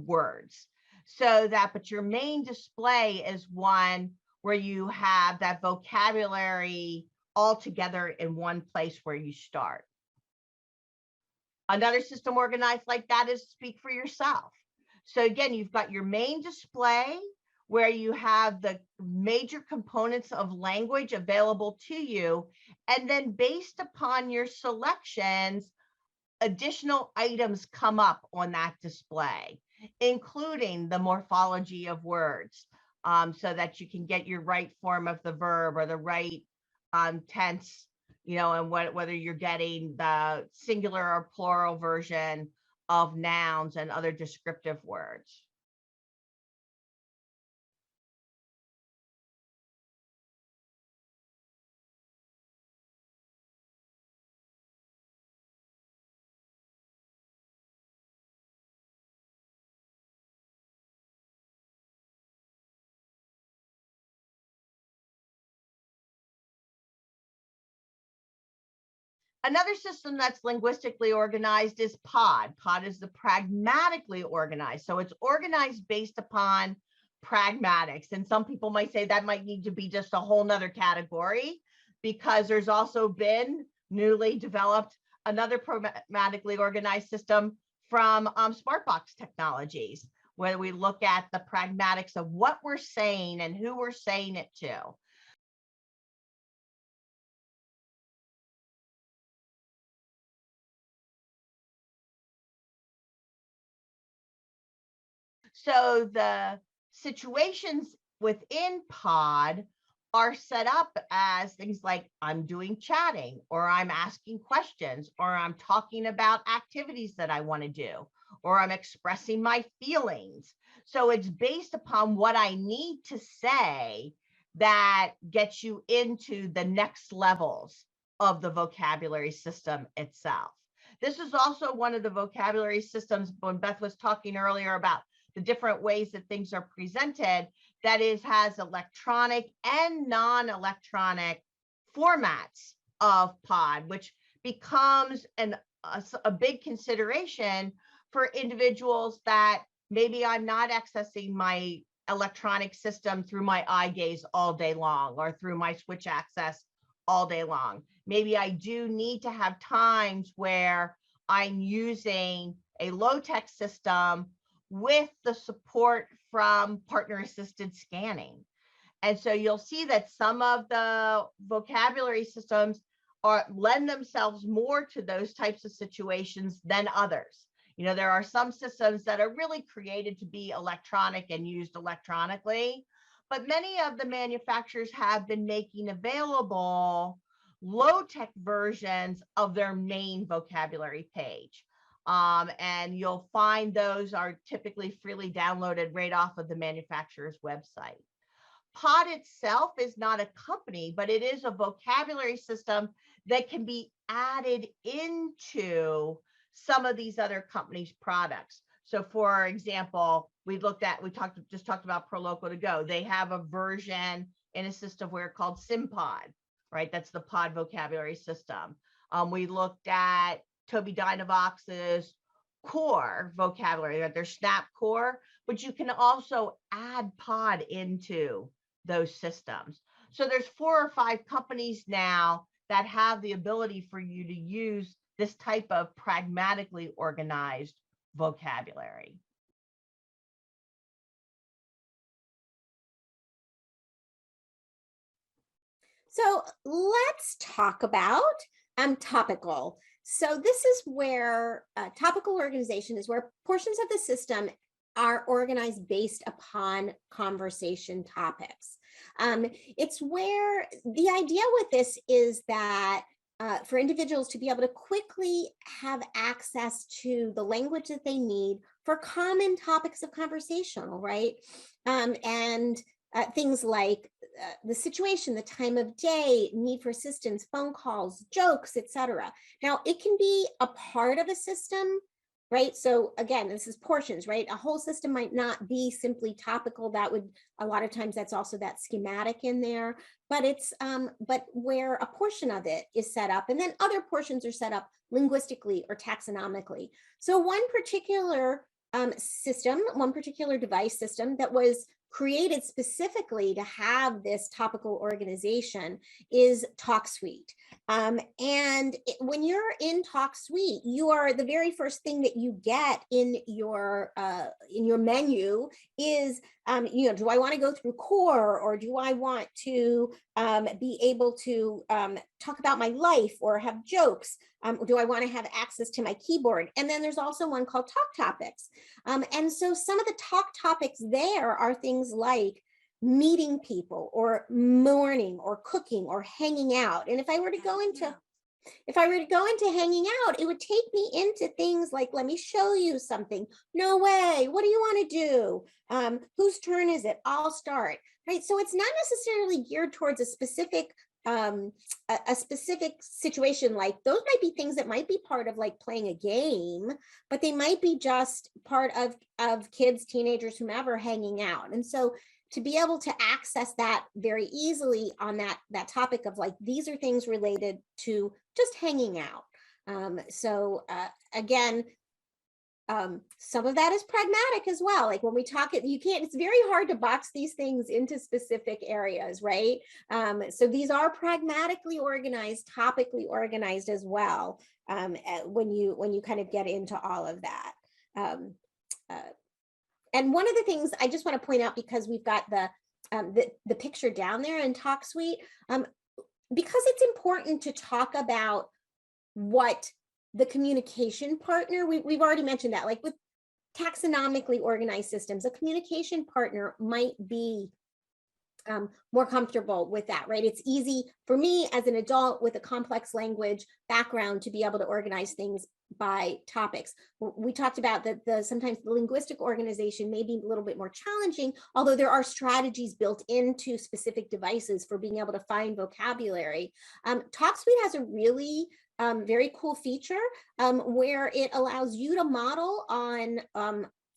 words. So that, but your main display is one where you have that vocabulary all together in one place where you start. Another system organized like that is Speak for Yourself. So again, you've got your main display where you have the major components of language available to you. And then based upon your selections, additional items come up on that display, including the morphology of words, so that you can get your right form of the verb or the right tense, and whether you're getting the singular or plural version of nouns and other descriptive words. Another system that's linguistically organized is POD. POD is the pragmatically organized. So it's organized based upon pragmatics. And some people might say that might need to be just a whole nother category, because there's also been newly developed another pragmatically organized system from Smartbox Technologies, where we look at the pragmatics of what we're saying and who we're saying it to. So the situations within POD are set up as things like I'm doing chatting, or I'm asking questions, or I'm talking about activities that I want to do, or I'm expressing my feelings. So it's based upon what I need to say that gets you into the next levels of the vocabulary system itself. This is also one of the vocabulary systems when Beth was talking earlier about the different ways that things are presented, that is, has electronic and non-electronic formats of POD, which becomes a big consideration for individuals that maybe I'm not accessing my electronic system through my eye gaze all day long, or through my switch access all day long. Maybe I do need to have times where I'm using a low-tech system with the support from partner assisted scanning. And so you'll see that some of the vocabulary systems lend themselves more to those types of situations than others. There are some systems that are really created to be electronic and used electronically, but many of the manufacturers have been making available low-tech versions of their main vocabulary page. And you'll find those are typically freely downloaded right off of the manufacturer's website. POD itself is not a company, but it is a vocabulary system that can be added into some of these other companies' products. So for example, we just talked about ProLoco2Go. They have a version in a systemware called SimPod, right? That's the POD vocabulary system. We looked at Tobii Dynavox's core vocabulary, their Snap core, but you can also add POD into those systems. So there's 4 or 5 companies now that have the ability for you to use this type of pragmatically organized vocabulary. So let's talk about topical. So this is where topical organization is where portions of the system are organized based upon conversation topics. It's where the idea with this is that for individuals to be able to quickly have access to the language that they need for common topics of conversation, right? And things like the situation, the time of day, need for assistance, phone calls, jokes, etc. Now, it can be a part of a system, right? So again, this is portions, right? A whole system might not be simply topical. That would, a lot of times that's also that schematic in there, but it's, but where a portion of it is set up, and then other portions are set up linguistically or taxonomically. So one particular system, one particular device system that was created specifically to have this topical organization is TalkSuite. When you're in TalkSuite, you are the very first thing that you get in your menu is Do I want to go through core, or do I want to be able to talk about my life or have jokes? Do I want to have access to my keyboard? And then there's also one called Talk Topics. And so some of the talk topics there are things like meeting people or mourning or cooking or hanging out. And if I were to go into hanging out, it would take me into things like, let me show you something. No way. What do you want to do? Whose turn is it? I'll start. Right. So it's not necessarily geared towards a specific situation. Like those might be things that might be part of like playing a game, but they might be just part of kids, teenagers, whomever hanging out. And so to be able to access that very easily on that topic of like, these are things related to just hanging out. Again, some of that is pragmatic as well. Like when we talk it, it's very hard to box these things into specific areas, right? So these are pragmatically organized, topically organized as well, when you kind of get into all of that. And one of the things I just want to point out, because we've got the picture down there in TalkSuite, because it's important to talk about what the communication partner, we've already mentioned that, like with taxonomically organized systems, a communication partner might be more comfortable with that, right? It's easy for me as an adult with a complex language background to be able to organize things by topics. We talked about that sometimes the linguistic organization may be a little bit more challenging, although there are strategies built into specific devices for being able to find vocabulary. TalkSuite has a really very cool feature where it allows you to model on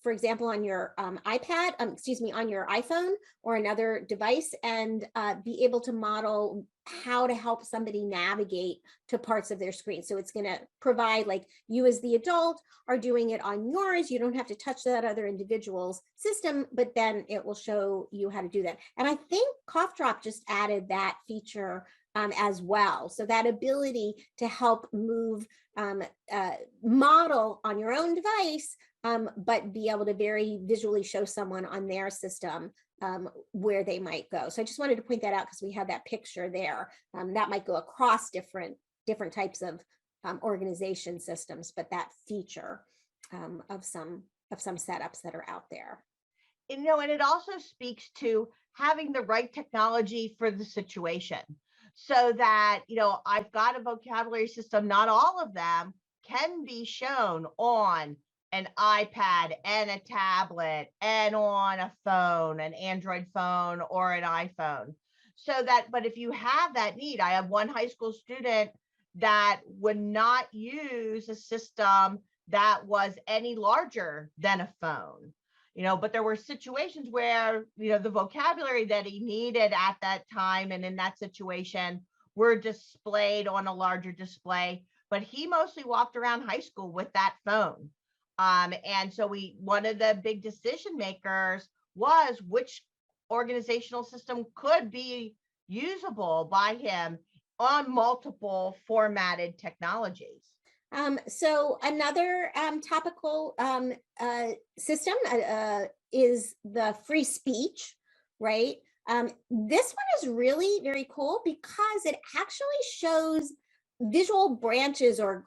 for example, on your iPad, on your iPhone or another device, and be able to model how to help somebody navigate to parts of their screen. So it's going to provide, like, you as the adult are doing it on yours. You don't have to touch that other individual's system, but then it will show you how to do that. And I think Cough Drop just added that feature as well. So that ability to help move, model on your own device, but be able to very visually show someone on their system where they might go. So I just wanted to point that out because we have that picture there. That might go across different types of organization systems, but that feature of some setups that are out there. And it also speaks to having the right technology for the situation, so that, I've got a vocabulary system, not all of them can be shown on an iPad and a tablet and on a phone, an Android phone or an iPhone. But if you have that need, I have one high school student that would not use a system that was any larger than a phone. But there were situations where, the vocabulary that he needed at that time and in that situation were displayed on a larger display, but he mostly walked around high school with that phone. And so one of the big decision makers was which organizational system could be usable by him on multiple formatted technologies. So another topical system is the free speech, right? This one is really very cool because it actually shows visual branches or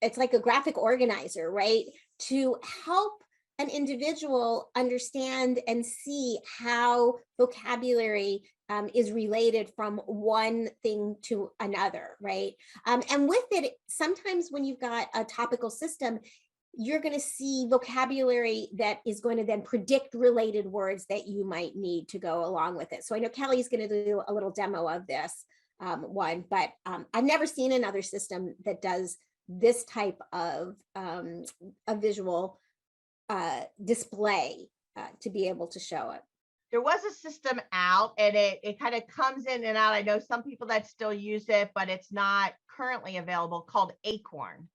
it's like a graphic organizer, right? To help an individual understand and see how vocabulary is related from one thing to another, right? And with it, sometimes when you've got a topical system, you're going to see vocabulary that is going to then predict related words that you might need to go along with it. So I know Kelly's going to do a little demo of this one, but I've never seen another system that does this type of a visual display to be able to show it. There was a system out, and it kind of comes in and out. I know some people that still use it, but it's not currently available, called Acorn.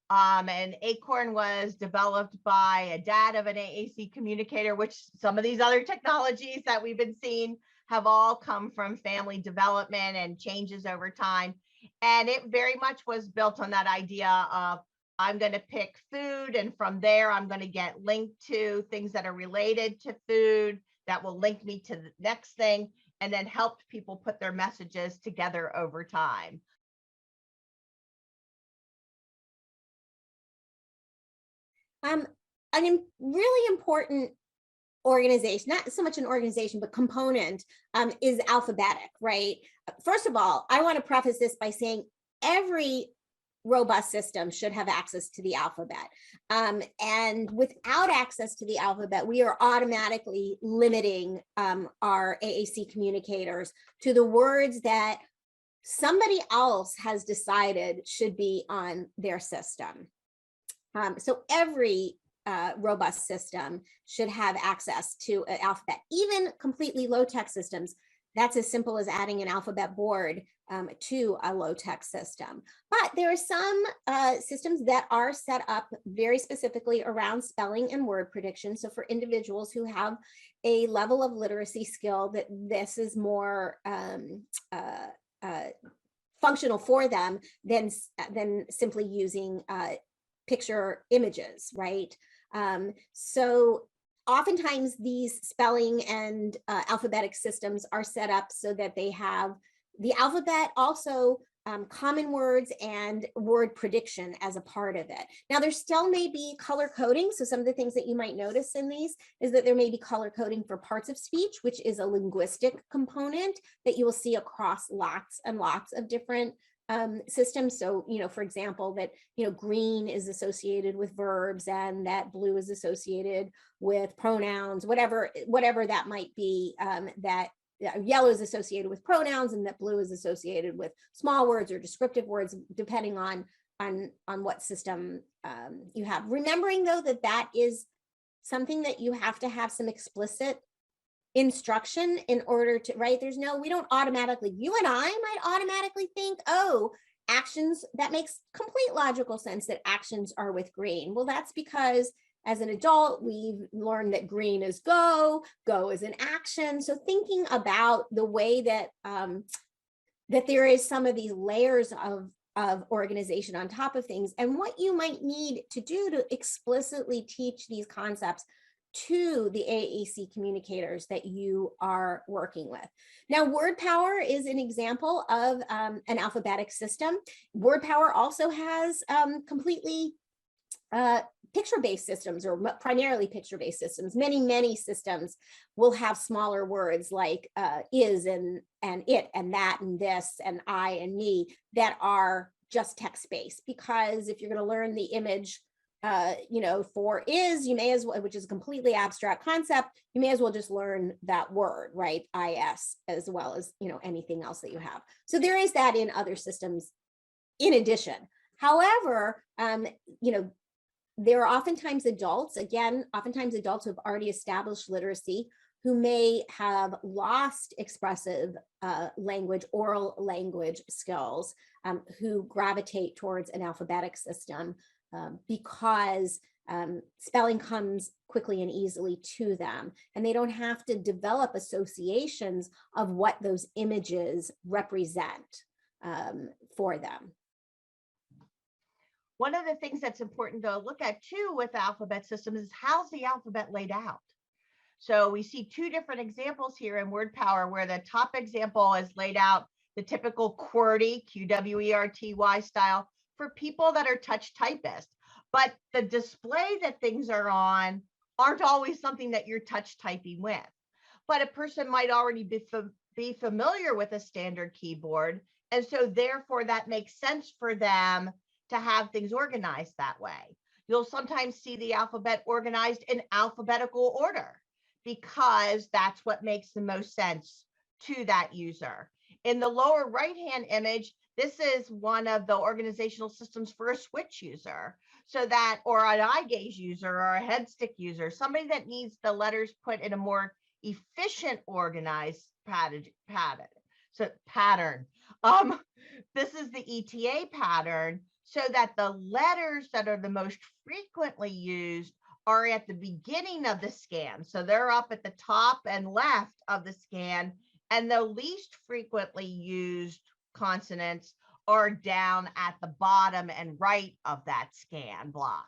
And Acorn was developed by a dad of an AAC communicator, which some of these other technologies that we've been seeing have all come from family development and changes over time. And it very much was built on that idea of I'm going to pick food, and from there, I'm going to get linked to things that are related to food that will link me to the next thing, and then help people put their messages together over time. Really important organization, not so much an organization, but component is alphabetic, right? First of all, I want to preface this by saying every robust system should have access to the alphabet. And without access to the alphabet, we are automatically limiting our AAC communicators to the words that somebody else has decided should be on their system. So every robust system should have access to an alphabet, even completely low-tech systems. That's as simple as adding an alphabet board to a low-tech system. But there are some systems that are set up very specifically around spelling and word prediction. So for individuals who have a level of literacy skill that this is more functional for them than simply using picture images, right? So oftentimes these spelling and alphabetic systems are set up so that they have the alphabet, also common words and word prediction as a part of it. Now there still may be color coding. So some of the things that you might notice in these is that there may be color coding for parts of speech, which is a linguistic component that you will see across lots and lots of different systems. So, for example, that, green is associated with verbs and that blue is associated with pronouns, whatever that might be, that yellow is associated with pronouns and that blue is associated with small words or descriptive words, depending on what system you have. Remembering though, that is something that you have to have some explicit instruction in order to, right? We don't automatically, you and I might automatically think, oh, actions, that makes complete logical sense that actions are with green. Well, that's because as an adult, we've learned that green is go is an action. So thinking about the way that that there is some of these layers of organization on top of things, and what you might need to do to explicitly teach these concepts to the AAC communicators that you are working with. Now, WordPower is an example of an alphabetic system. WordPower also has completely picture-based systems, or primarily picture-based systems. Many systems will have smaller words like is and it and that and this and I and me that are just text-based, because if you're going to learn the image for is, you may as well, which is a completely abstract concept, you may as well just learn that word, right? IS, as well as, anything else that you have. So there is that in other systems in addition. However, there are oftentimes adults who have already established literacy, who may have lost expressive language, oral language skills, who gravitate towards an alphabetic system because spelling comes quickly and easily to them, and they don't have to develop associations of what those images represent for them. One of the things that's important to look at too with alphabet systems is how's the alphabet laid out. So we see two different examples here in WordPower, where the top example is laid out the typical QWERTY, QWERTY style, for people that are touch typists. But the display that things are on aren't always something that you're touch typing with. But a person might already be familiar with a standard keyboard. And so therefore that makes sense for them to have things organized that way. You'll sometimes see the alphabet organized in alphabetical order, because that's what makes the most sense to that user. In the lower right-hand image, this is one of the organizational systems for a switch user, so that, or an eye gaze user, or a head stick user, somebody that needs the letters put in a more efficient, organized pattern. This is the ETA pattern, so that the letters that are the most frequently used are at the beginning of the scan. So they're up at the top and left of the scan, and the least frequently used consonants are down at the bottom and right of that scan block.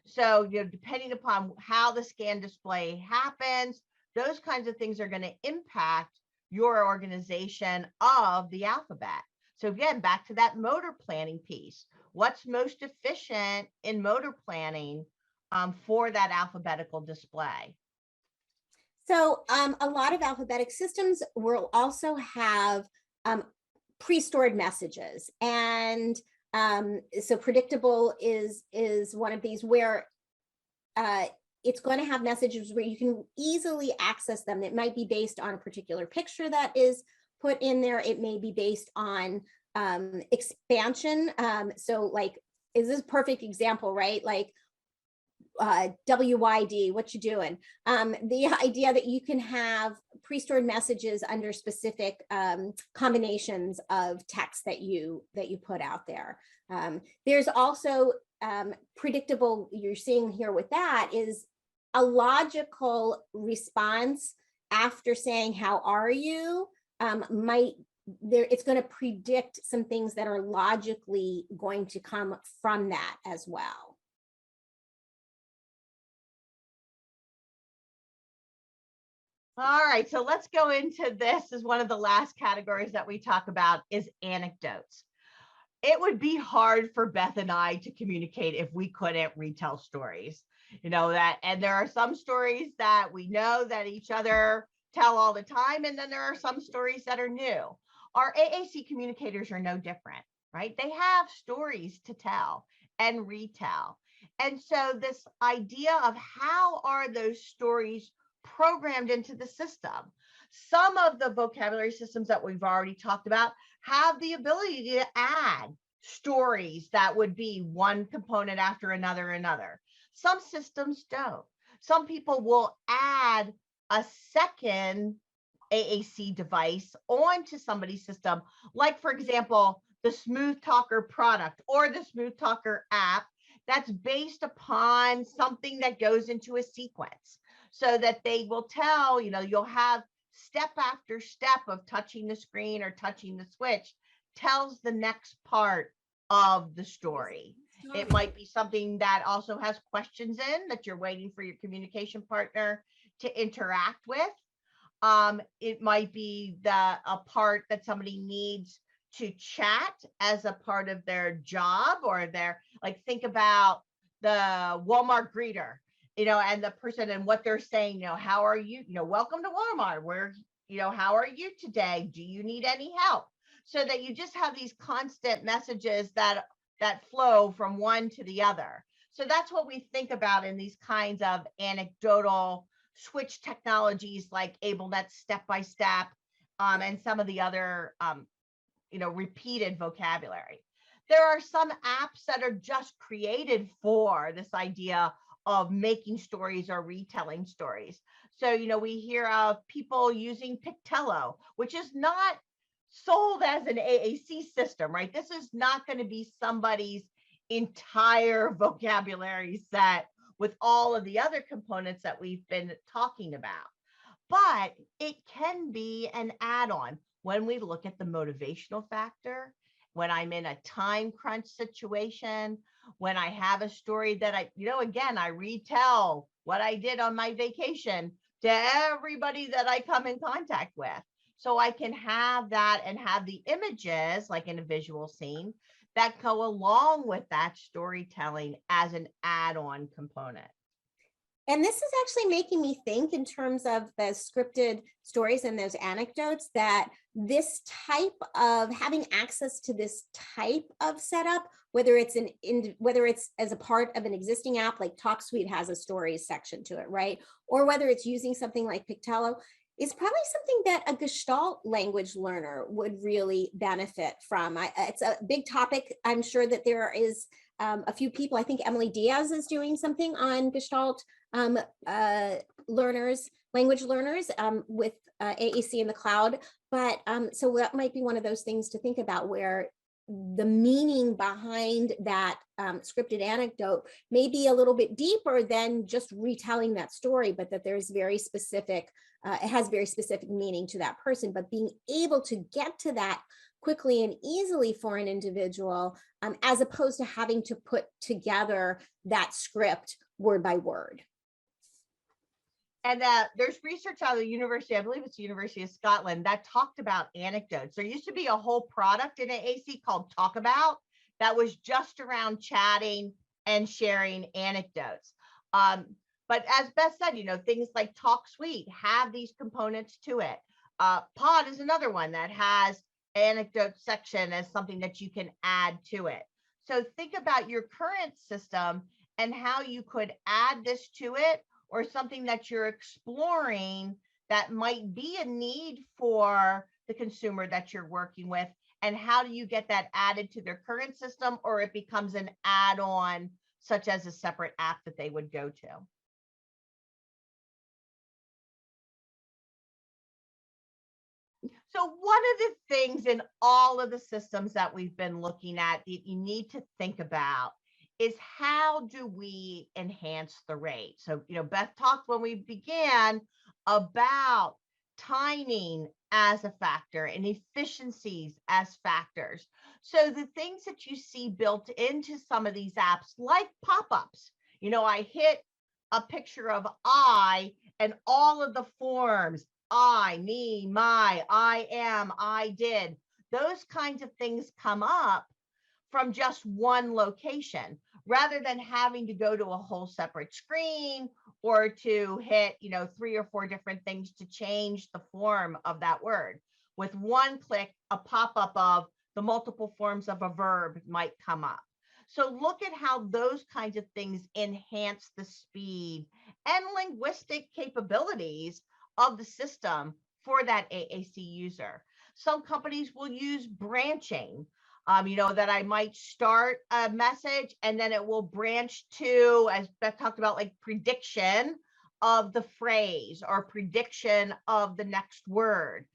So, depending upon how the scan display happens, those kinds of things are going to impact your organization of the alphabet. So again, back to that motor planning piece. What's most efficient in motor planning for that alphabetical display? So a lot of alphabetic systems will also have pre-stored messages, and so predictable is one of these where it's going to have messages where you can easily access them. It might be based on a particular picture that is put in there. It may be based on expansion. So like, is this a perfect example, right? Like WYD, what you doing? The idea that you can have pre-stored messages under specific combinations of text that you put out there. There's also predictable, you're seeing here with that is a logical response after saying, how are you? It's going to predict some things that are logically going to come from that as well. All right, so let's go into this as one of the last categories that we talk about is anecdotes. It would be hard for Beth and I to communicate if we couldn't retell stories. And there are some stories that we know that each other tell all the time, and then there are some stories that are new. Our AAC communicators are no different, right? They have stories to tell and retell. And so this idea of how are those stories programmed into the system? Some of the vocabulary systems that we've already talked about have the ability to add stories that would be one component after another. Some systems don't. Some people will add a second AAC device onto somebody's system, like, for example, the Smooth Talker product or the Smooth Talker app that's based upon something that goes into a sequence, so that they will tell, you'll have step after step of touching the screen or touching the switch tells the next part of the story. It might be something that also has questions in that you're waiting for your communication partner to interact with. It might be a part that somebody needs to chat as a part of their job, or like, think about the Walmart greeter, and the person and what they're saying, how are you, welcome to Walmart, how are you today? Do you need any help? So that you just have these constant messages that flow from one to the other. So that's what we think about in these kinds of anecdotal switch technologies like AbleNet Step by Step, and some of the other repeated vocabulary. There are some apps that are just created for this idea of making stories or retelling stories. So, we hear of people using Pictello, which is not sold as an AAC system, right? This is not going to be somebody's entire vocabulary set with all of the other components that we've been talking about. But it can be an add-on when we look at the motivational factor, when I'm in a time crunch situation, when I have a story that I retell what I did on my vacation to everybody that I come in contact with. So I can have that and have the images, like in a visual scene, that go along with that storytelling as an add-on component. And this is actually making me think, in terms of the scripted stories and those anecdotes, that this type of having access to this type of setup, whether it's as a part of an existing app, like TalkSuite has a stories section to it, right? Or whether it's using something like Pictello, is probably something that a Gestalt language learner would really benefit from. It's a big topic. I'm sure that there is a few people, I think Emily Diaz is doing something on Gestalt language learners with AAC in the cloud. But so that might be one of those things to think about, where the meaning behind that scripted anecdote may be a little bit deeper than just retelling that story, but that there's very specific, it has very specific meaning to that person. But being able to get to that quickly and easily for an individual, as opposed to having to put together that script word by word. And there's research out of the university, I believe it's the University of Scotland, that talked about anecdotes. There used to be a whole product in AAC called Talk About that was just around chatting and sharing anecdotes. But as Beth said, things like TalkSuite have these components to it. Pod is another one that has anecdote section as something that you can add to it. So think about your current system and how you could add this to it, or something that you're exploring that might be a need for the consumer that you're working with, and how do you get that added to their current system, or it becomes an add-on, such as a separate app that they would go to. So one of the things in all of the systems that we've been looking at that you need to think about is, how do we enhance the rate? So, Beth talked when we began about timing as a factor and efficiencies as factors. So the things that you see built into some of these apps, like pop-ups, I hit a picture of I, and all of the forms, I, me, my, I am, I did, those kinds of things come up from just one location, rather than having to go to a whole separate screen or to hit, 3 or 4 different things to change the form of that word. With one click, a pop-up of the multiple forms of a verb might come up. So look at how those kinds of things enhance the speed and linguistic capabilities of the system for that AAC user. Some companies will use branching, that I might start a message and then it will branch to, as Beth talked about, like prediction of the phrase or prediction of the next word.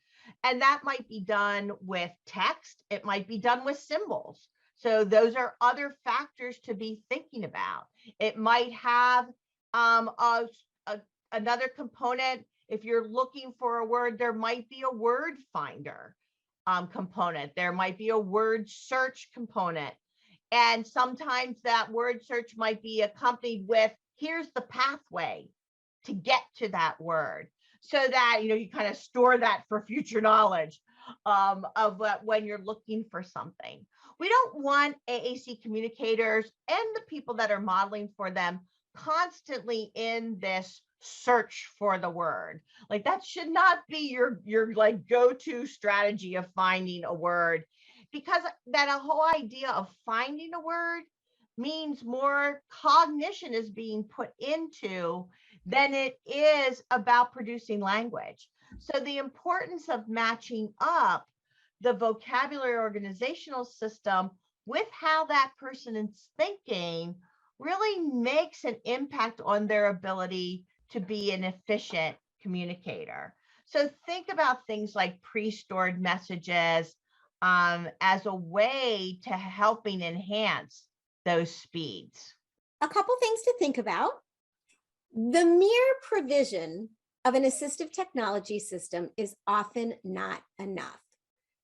And that might be done with text. It might be done with symbols. So those are other factors to be thinking about. It might have another component. If you're looking for a word, there might be a word finder component. There might be a word search component. And sometimes that word search might be accompanied with, here's the pathway to get to that word. So that, you kind of store that for future knowledge of when you're looking for something. We don't want AAC communicators and the people that are modeling for them constantly in this search for the word. Like, that should not be your like go-to strategy of finding a word, because that a whole idea of finding a word means more cognition is being put into than it is about producing language. So the importance of matching up the vocabulary organizational system with how that person is thinking really makes an impact on their ability to be an efficient communicator. So think about things like pre-stored messages as a way to helping enhance those speeds. A couple things to think about. The mere provision of an assistive technology system is often not enough.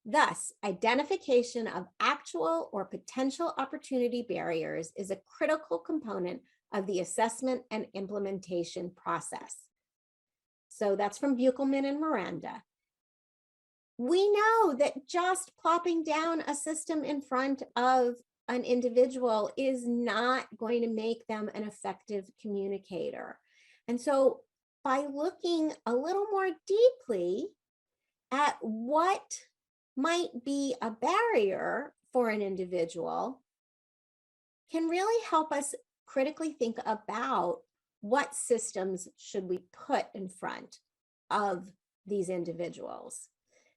Thus, identification of actual or potential opportunity barriers is a critical component of the assessment and implementation process. So that's from Buchelman and Miranda. We know that just plopping down a system in front of an individual is not going to make them an effective communicator. And so by looking a little more deeply at what might be a barrier for an individual can really help us critically think about what systems should we put in front of these individuals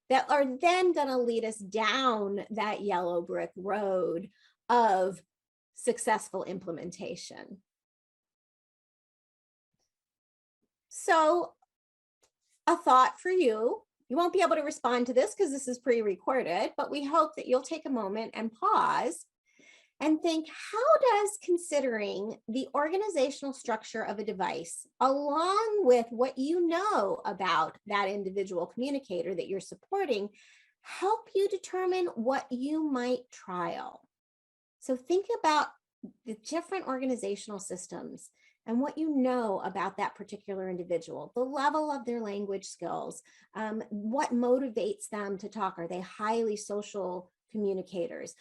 that are then going to lead us down that yellow brick road of successful implementation. So a thought for you. You won't be able to respond to this because this is pre-recorded, but we hope that you'll take a moment and pause and think, how does considering the organizational structure of a device, along with what you know about that individual communicator that you're supporting, help you determine what you might trial. So think about the different organizational systems and what you know about that particular individual, the level of their language skills, what motivates them to talk. Are they highly social communicators?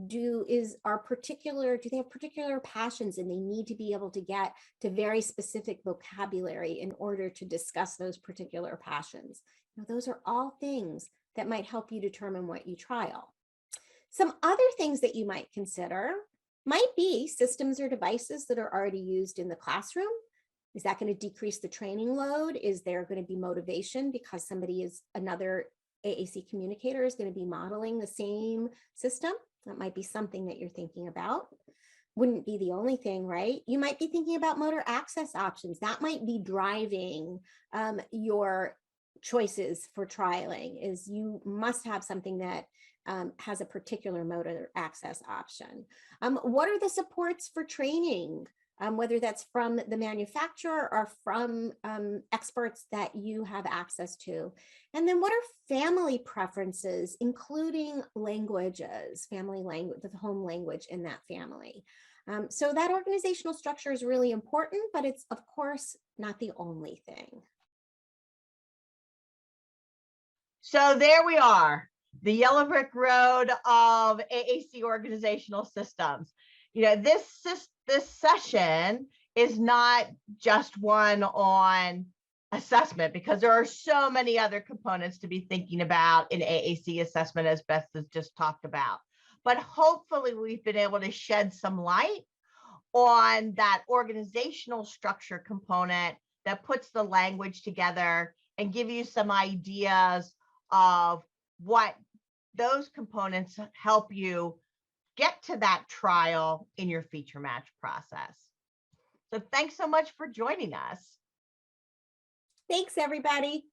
Do they have particular passions and they need to be able to get to very specific vocabulary in order to discuss those particular passions? Those are all things that might help you determine what you trial. Some other things that you might consider might be systems or devices that are already used in the classroom. Is that going to decrease the training load? Is there going to be motivation because another AAC communicator is going to be modeling the same system? That might be something that you're thinking about. Wouldn't be the only thing, right? You might be thinking about motor access options. That might be driving your choices for trialing. Is you must have something that has a particular motor access option. What are the supports for training, whether that's from the manufacturer or from experts that you have access to? And then what are family preferences, including languages, family language, the home language in that family? So that organizational structure is really important, but it's of course not the only thing. So there we are, the yellow brick road of AAC organizational systems. This session is not just one on assessment, because there are so many other components to be thinking about in AAC assessment, as Beth has just talked about. But hopefully we've been able to shed some light on that organizational structure component that puts the language together and give you some ideas of what those components help you get to that trial in your feature match process. So thanks so much for joining us. Thanks, everybody.